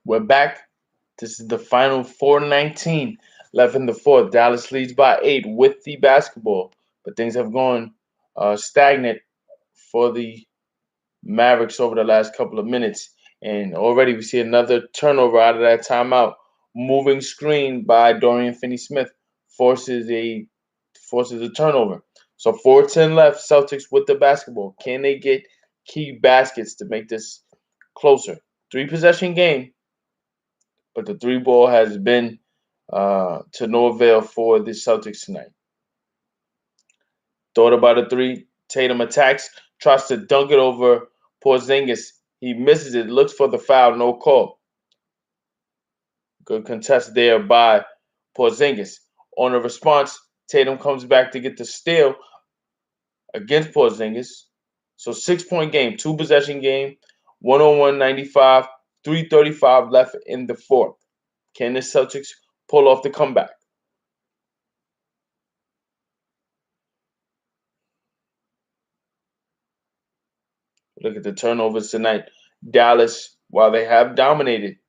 We're back. This is the final 4:19 left in the fourth. Dallas leads by 8 with the basketball, but things have gone stagnant for the Mavericks over the last couple of minutes. And already we see another turnover out of that timeout. Moving screen by Dorian Finney-Smith forces a turnover. So 4:10 left. Celtics with the basketball. Can they get key baskets to make this closer? 3-possession game, but the three ball has been to no avail for the Celtics tonight. Thought about a three. Tatum attacks, tries to dunk it over Porzingis. He misses it, looks for the foul, no call. Good contest there by Porzingis. On a response, Tatum comes back to get the steal against Porzingis. So 6-point game, 2-possession game, 101 95, 3:35 left in the fourth. Can the Celtics pull off the comeback? Look at the turnovers tonight. Dallas, while they have dominated,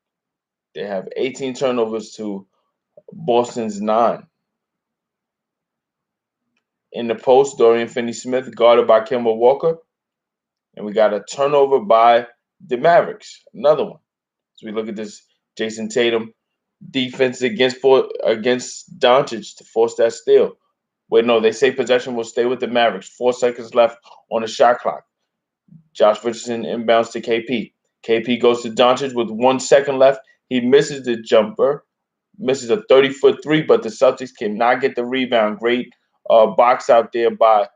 they have 18 turnovers to Boston's 9. In the post, Dorian Finney-Smith guarded by Kemba Walker. And we got a turnover by the Mavericks. Another one. So we look at this Jason Tatum defense against Doncic to force that steal. Wait, no, they say possession will stay with the Mavericks. 4 seconds left on the shot clock. Josh Richardson inbounds to KP. KP goes to Doncic with 1 second left. He misses the jumper, misses a 30-foot three, but the Celtics cannot get the rebound. Great box out there by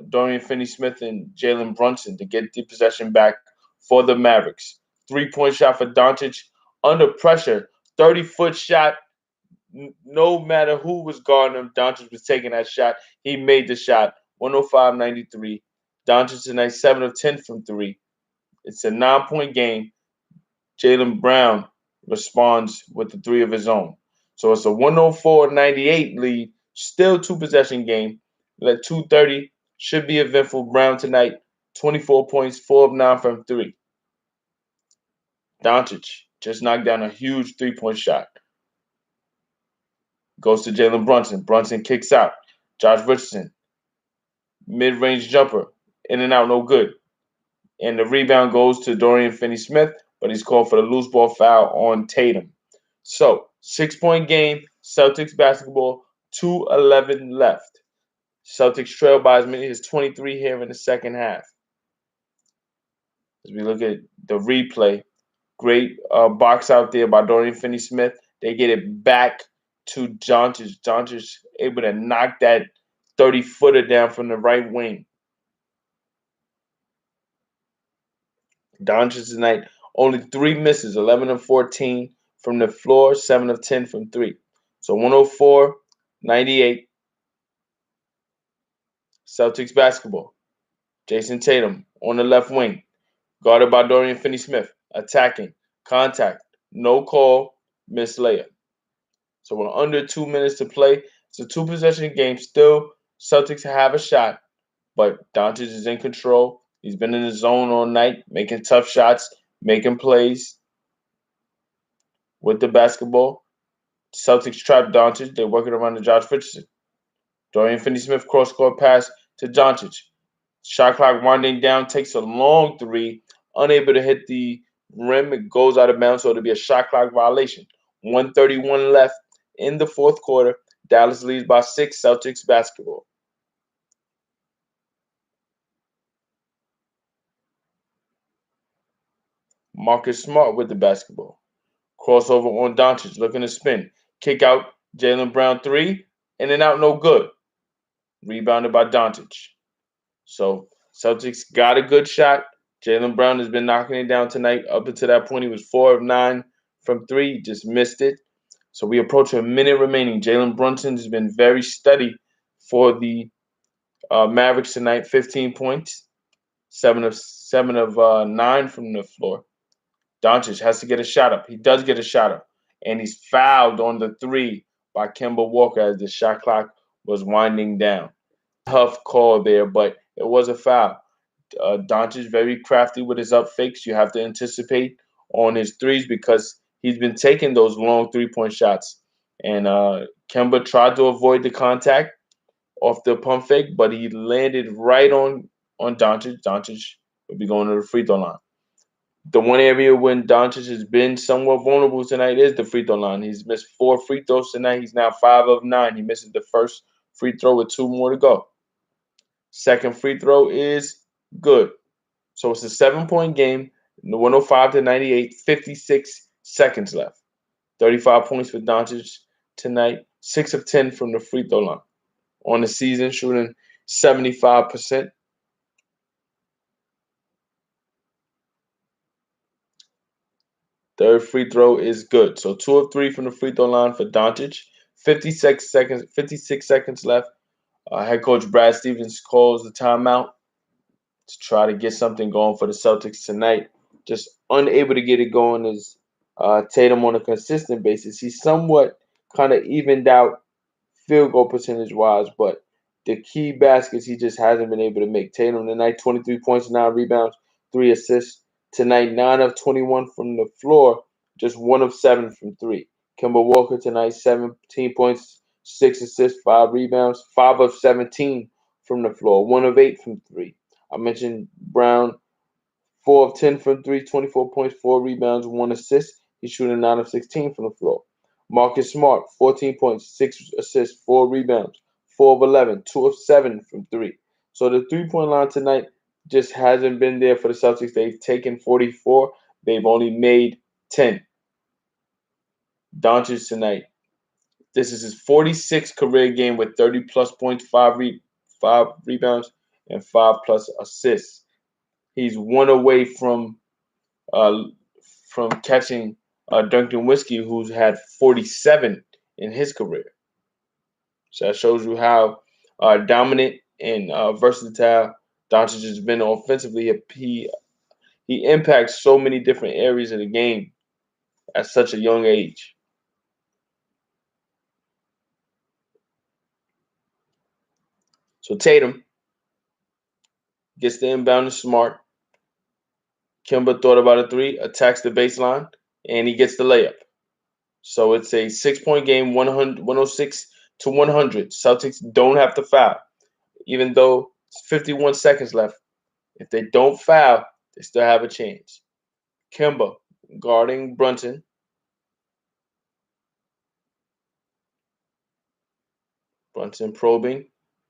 Dorian Finney-Smith and Jalen Brunson to get the possession back for the Mavericks. 3-point shot for Doncic under pressure. 30-foot shot. No matter who was guarding him, Doncic was taking that shot. He made the shot. 105-93. Doncic tonight 7 of 10 from 3. It's a 9-point game. Jaylen Brown responds with the 3 of his own. So it's a 104-98 lead. Still 2-possession game. At 2:30 should be eventful. Brown tonight, 24 points, 4 of 9 from 3. Doncic just knocked down a huge 3-point shot. Goes to Jalen Brunson. Brunson kicks out. Josh Richardson, mid-range jumper, in and out, no good. And the rebound goes to Dorian Finney-Smith, but he's called for the loose ball foul on Tatum. So 6-point game, Celtics basketball, 2:11 left. Celtics trail by as many as 23 here in the second half. As we look at the replay, great box out there by Dorian Finney-Smith. They get it back to Doncic. Doncic able to knock that 30-footer down from the right wing. Doncic tonight, only 3 misses, 11 of 14 from the floor, 7 of 10 from 3. So 104-98. Celtics basketball. Jason Tatum on the left wing, guarded by Dorian Finney-Smith, attacking, contact, no call, missed layup. So we're under 2 minutes to play. It's a 2-possession game. Still, Celtics have a shot, but Doncic is in control. He's been in the zone all night, making tough shots, making plays with the basketball. Celtics trap Doncic. They're working around the Josh Richardson. Dorian Finney-Smith cross-court pass to Doncic. Shot clock winding down, takes a long 3, unable to hit the rim. It goes out of bounds, so it'll be a shot clock violation. 1:31 left in the fourth quarter. Dallas leads by 6, Celtics basketball. Marcus Smart with the basketball. Crossover on Doncic, looking to spin. Kick out, Jaylen Brown 3, in and out, no good. Rebounded by Doncic. So Celtics got a good shot. Jaylen Brown has been knocking it down tonight. Up until that point, he was 4 of 9 from 3, just missed it. So we approach a minute remaining. Jalen Brunson has been very steady for the Mavericks tonight. 15 points, 7 of 9 from the floor. Doncic has to get a shot up. He does get a shot up, and he's fouled on the 3 by Kemba Walker as the shot clock was winding down. Tough call there, but it was a foul. Doncic very crafty with his up fakes. You have to anticipate on his threes because he's been taking those long 3-point shots. And Kemba tried to avoid the contact off the pump fake, but he landed right on Doncic. Doncic will be going to the free throw line. The one area when Doncic has been somewhat vulnerable tonight is the free throw line. He's missed 4 free throws tonight. He's now 5 of 9. He misses the first free throw with 2 more to go. Second free throw is good. So it's a 7-point game, 105 to 98, 56 seconds left. 35 points for Doncic tonight, 6 of 10 from the free throw line. On the season, shooting 75%. Third free throw is good. So 2 of 3 from the free throw line for Doncic. 56 seconds left. Head coach Brad Stevens calls the timeout to try to get something going for the Celtics tonight. Just unable to get it going is Tatum on a consistent basis. He's somewhat kind of evened out field goal percentage wise, but the key baskets he just hasn't been able to make. Tatum tonight, 23 points, 9 rebounds, 3 assists. Tonight, 9 of 21 from the floor, just 1 of 7 from 3. Kemba Walker tonight, 17 points, 6 assists, 5 rebounds, 5 of 17 from the floor, 1 of 8 from 3. I mentioned Brown, 4 of 10 from 3, 24 points, 4 rebounds, 1 assist. He's shooting 9 of 16 from the floor. Marcus Smart, 14 points, 6 assists, 4 rebounds, 4 of 11, 2 of 7 from 3. So the 3-point line tonight just hasn't been there for the Celtics. They've taken 44. They've only made 10. Doncic tonight. This is his 46th career game with 30-plus points, 5 rebounds, and 5-plus assists. He's 1 away from catching Duncan Whiskey, who's had 47 in his career. So that shows you how dominant and versatile Doncic has been offensively. He impacts so many different areas of the game at such a young age. So Tatum gets the inbound to Smart. Kemba thought about a 3, attacks the baseline, and he gets the layup. So it's a 6-point game, 106 to 100. Celtics don't have to foul, even though it's 51 seconds left. If they don't foul, they still have a chance. Kemba guarding Brunson. Brunson probing,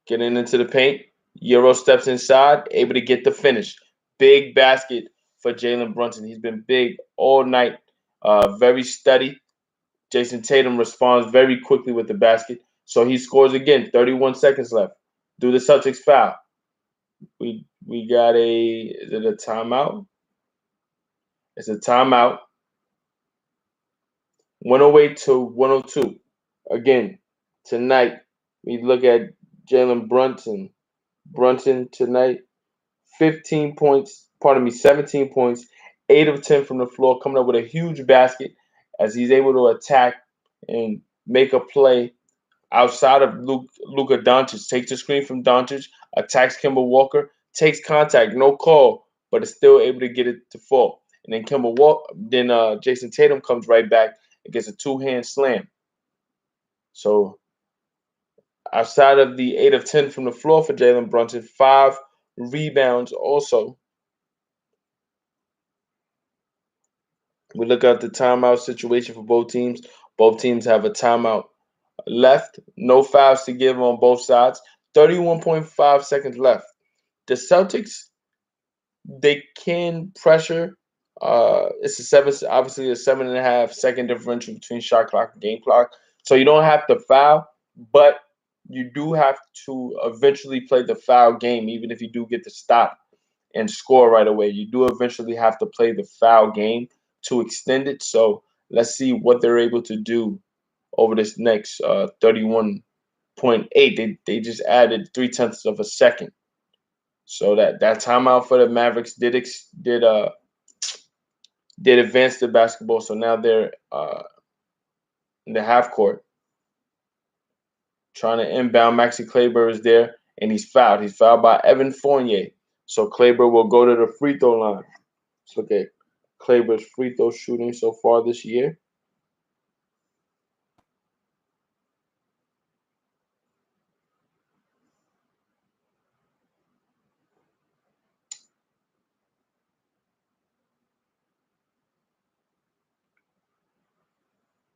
getting into the paint. Euro steps inside, able to get the finish. Big basket for Jalen Brunson. He's been big all night, very steady. Jason Tatum responds very quickly with the basket. So he scores again, 31 seconds left. Do the Celtics foul? We got is it a timeout? It's a timeout. 108 to 102. Again, tonight, we look at Jalen Brunson. Brunson tonight, 17 points, 8 of 10 from the floor, coming up with a huge basket as he's able to attack and make a play outside of Luka Doncic. Takes the screen from Doncic, attacks Kemba Walker, takes contact, no call, but is still able to get it to fall. And then Jason Tatum comes right back and gets a 2-hand slam. So outside of the 8 of 10 from the floor for Jalen Brunson, 5 rebounds also. We look at the timeout situation for both teams. Both teams have a timeout left. No fouls to give on both sides. 31.5 seconds left. The Celtics, they can pressure. It's obviously a 7.5-second differential between shot clock and game clock. So you don't have to foul, but you do have to eventually play the foul game, even if you do get the stop and score right away. You do eventually have to play the foul game to extend it. So let's see what they're able to do over this next 31.8. They just added 0.3 of a second. So that timeout for the Mavericks did advance the basketball. So now they're in the half court trying to inbound. Maxi Kleber is there, and he's fouled. He's fouled by Evan Fournier. So Kleber will go to the free throw line. Let's look at Kleber's free throw shooting so far this year.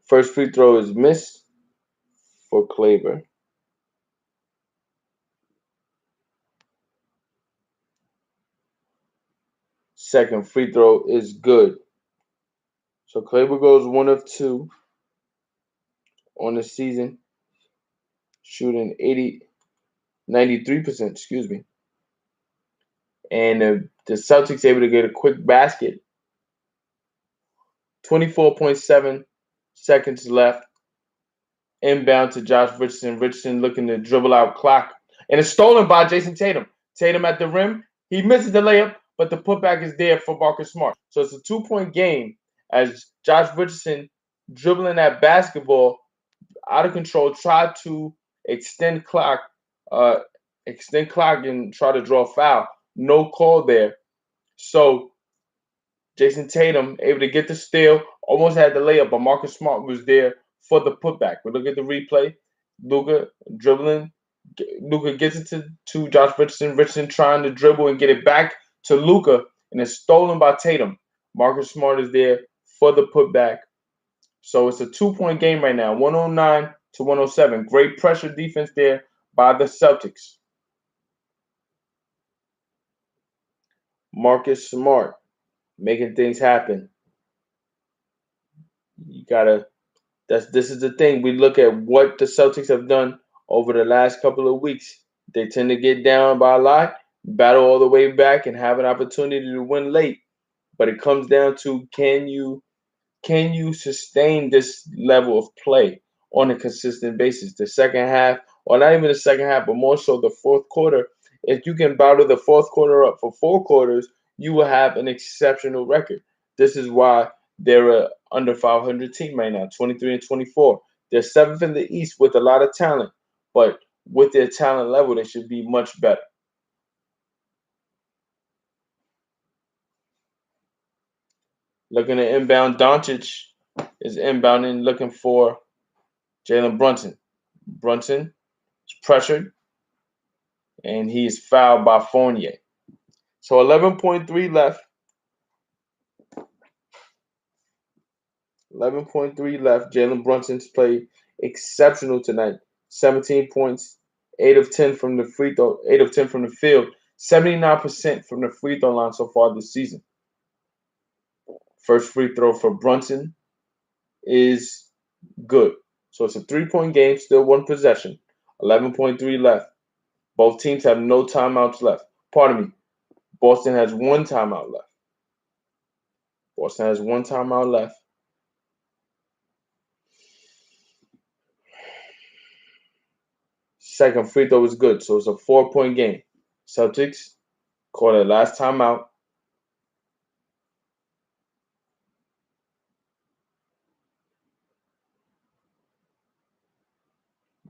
First free throw is missed for Kleber. Second free throw is good. So Kleber goes 1 of 2 on the season, shooting 93%, excuse me. And the Celtics able to get a quick basket. 24.7 seconds left. Inbound to Josh Richardson. Richardson looking to dribble out clock. And it's stolen by Jason Tatum. Tatum at the rim. He misses the layup, but the putback is there for Marcus Smart. So it's a 2-point game as Josh Richardson dribbling that basketball out of control, tried to extend clock and try to draw a foul. No call there. So Jason Tatum able to get the steal, almost had the layup, but Marcus Smart was there for the putback. We look at the replay. Luka dribbling. Luka gets it to Josh Richardson. Richardson trying to dribble and get it back to Luka, and it's stolen by Tatum. Marcus Smart is there for the putback. So it's a 2-point game right now, 109 to 107. Great pressure defense there by the Celtics. Marcus Smart making things happen. You gotta. This is the thing. We look at what the Celtics have done over the last couple of weeks. They tend to get down by a lot, battle all the way back, and have an opportunity to win late. But it comes down to can you sustain this level of play on a consistent basis? The second half, or not even the second half, but more so the fourth quarter. If you can battle the fourth quarter up for 4 quarters, you will have an exceptional record. This is why they're a under 500 team right now, 23 and 24. They're 7th in the East with a lot of talent, but with their talent level, they should be much better. Looking at inbound, Doncic is inbounding, looking for Jalen Brunson. Brunson is pressured, and he is fouled by Fournier. So 11.3 left. 11.3 left. Jalen Brunson's played exceptional tonight. 17 points, 8 of 10 from the free throw, 8 of 10 from the field, 79% from the free throw line so far this season. First free throw for Brunson is good. So it's a 3-point game, still 1 possession. 11.3 left. Both teams have no timeouts left. Pardon me. Boston has 1 timeout left. Boston has 1 timeout left. Second free throw is good, so it's a 4-point game. Celtics call it last timeout.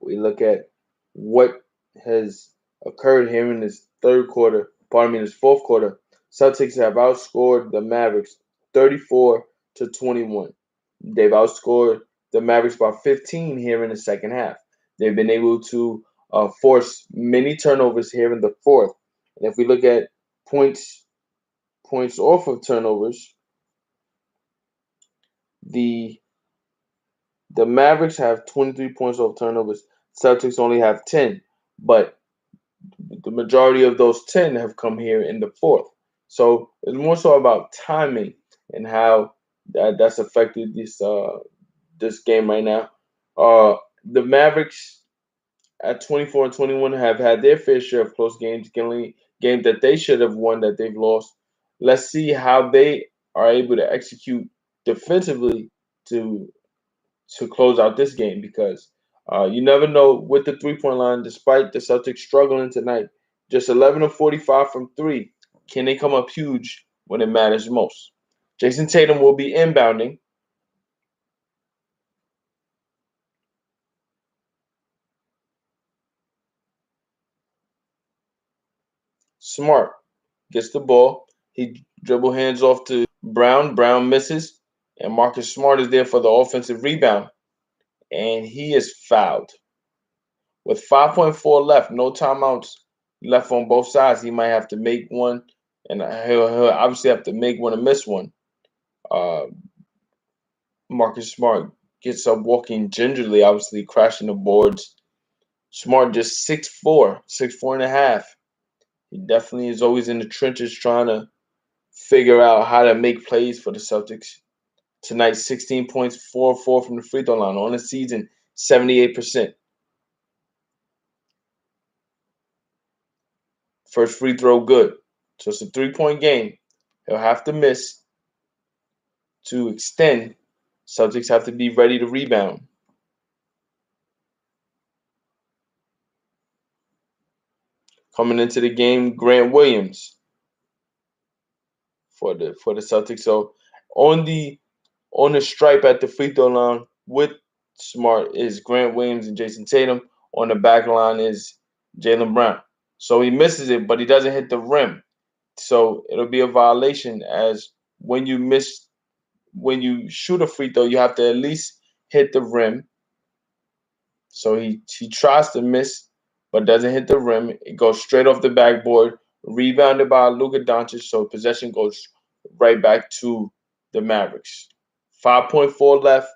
We look at what has occurred here in this third quarter, this fourth quarter. Celtics have outscored the Mavericks 34 to 21. They've outscored the Mavericks by 15 here in the second half. They've been able to force many turnovers here in the fourth. And if we look at points off of turnovers, the Mavericks have 23 points off turnovers. Celtics only have 10, but the majority of those 10 have come here in the fourth. So it's more so about timing and how that's affected this game right now. The Mavericks at 24 and 21 have had their fair share of close games, games that they should have won that they've lost. Let's see how they are able to execute defensively to close out this game, because you never know with the 3-point line. Despite the Celtics struggling tonight, just 11 of 45 from 3. Can they come up huge when it matters most? Jason Tatum will be inbounding. Smart gets the ball. He dribble hands off to Brown misses, and Marcus Smart is there for the offensive rebound, and he is fouled. With 5.4 left, no timeouts left on both sides. He might have to make one, and he'll obviously have to make one and miss one. Uh, Marcus Smart gets up walking gingerly, obviously crashing the boards. Smart just 6'4", 6'4.5". He definitely is always in the trenches trying to figure out how to make plays for the Celtics. Tonight, 16 points, 4 from the free throw line. On the season, 78%. First free throw, good. So it's a 3-point game. He'll have to miss to extend. Celtics have to be ready to rebound. Coming into the game, Grant Williams for the Celtics. So on the stripe at the free throw line with Smart is Grant Williams and Jason Tatum. On the back line is Jaylen Brown. So he misses it, but he doesn't hit the rim. So it'll be a violation, as when you shoot a free throw, you have to at least hit the rim. So he tries to miss, but doesn't hit the rim. It goes straight off the backboard, rebounded by Luka Doncic. So possession goes right back to the Mavericks. 5.4 left.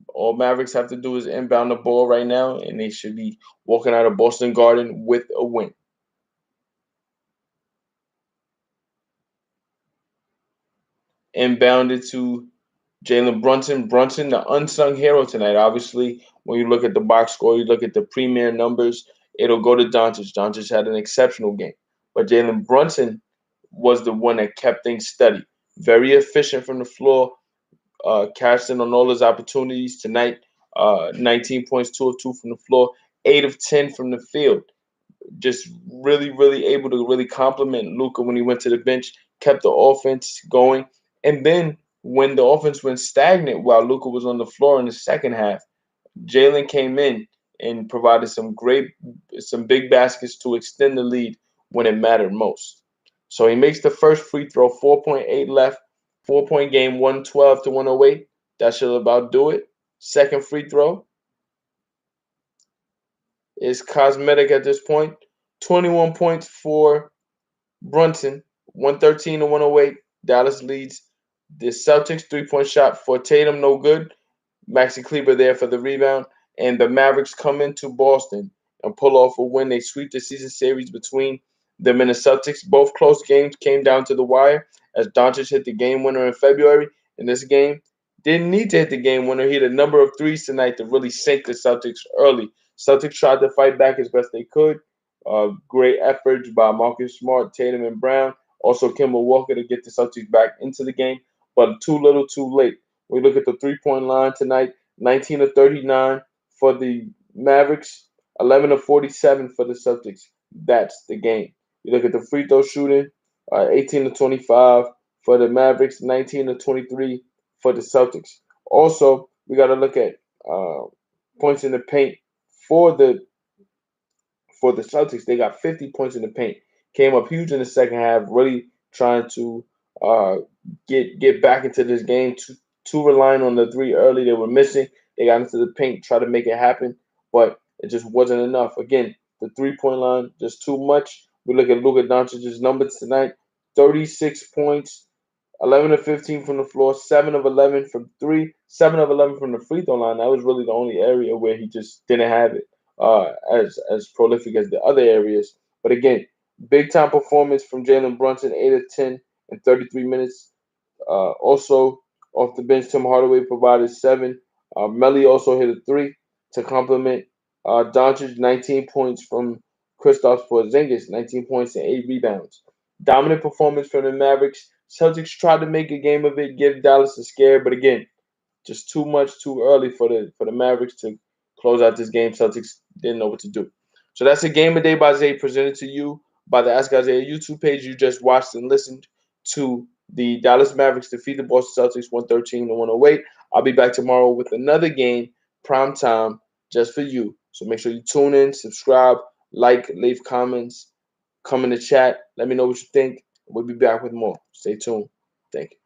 All Mavericks have to do is inbound the ball right now, and they should be walking out of Boston Garden with a win. Inbounded to Jalen Brunson. Brunson, the unsung hero tonight. Obviously, when you look at the box score, you look at the premier numbers, it'll go to Doncic. Doncic had an exceptional game. But Jalen Brunson was the one that kept things steady. Very efficient from the floor, cashed in on all his opportunities tonight. 19 points, 2 of 2 from the floor, 8 of 10 from the field. Just really able to really compliment Luka when he went to the bench, kept the offense going. And then when the offense went stagnant while Luka was on the floor in the second half, Jalen came in and provided some big baskets to extend the lead when it mattered most. So he makes the first free throw, 4.8 left, 4-point game, 112 to 108. That should about do it. Second free throw is cosmetic at this point. 21 points for Brunson, 113 to 108. Dallas leads. The Celtics 3-point shot for Tatum, no good. Maxi Kleber there for the rebound. And the Mavericks come into Boston and pull off a win. They sweep the season series between them and the Celtics. Both close games came down to the wire as Doncic hit the game winner in February. In this game, didn't need to hit the game winner. He hit a number of threes tonight to really sink the Celtics early. Celtics tried to fight back as best they could. Great efforts by Marcus Smart, Tatum, and Brown. Also, Kemba Walker to get the Celtics back into the game, but too little, too late. We look at the three-point line tonight: 19 of 39 for the Mavericks, 11 of 47 for the Celtics. That's the game. You look at the free throw shooting: 18 to 25 for the Mavericks, 19 to 23 for the Celtics. Also, we got to look at points in the paint for the Celtics. They got 50 points in the paint. Came up huge in the second half, really trying to uh, get back into this game. Too relying on the three early they were missing. They got into the paint, tried to make it happen, but it just wasn't enough. Again, the 3-point line just too much. We look at Luka Doncic's numbers tonight: 36 points, 11 of 15 from the floor, 7 of 11 from three, 7 of 11 from the free throw line. That was really the only area where he just didn't have it as prolific as the other areas. But again, big time performance from Jalen Brunson, 8 of 10 in 33 minutes. Also off the bench, Tim Hardaway provided 7. Melly also hit a 3 to complement Doncic, 19 points from Kristaps Porzingis, 19 points and 8 rebounds. Dominant performance from the Mavericks. Celtics tried to make a game of it, give Dallas a scare, but again, just too much too early for the Mavericks to close out this game. Celtics didn't know what to do. So that's a game of day by Zay presented to you by the Ask Isaiah YouTube page. You just watched and listened to the Dallas Mavericks defeat the Boston Celtics 113 to 108. I'll be back tomorrow with another game, prime time, just for you. So make sure you tune in, subscribe, like, leave comments, come in the chat. Let me know what you think. We'll be back with more. Stay tuned. Thank you.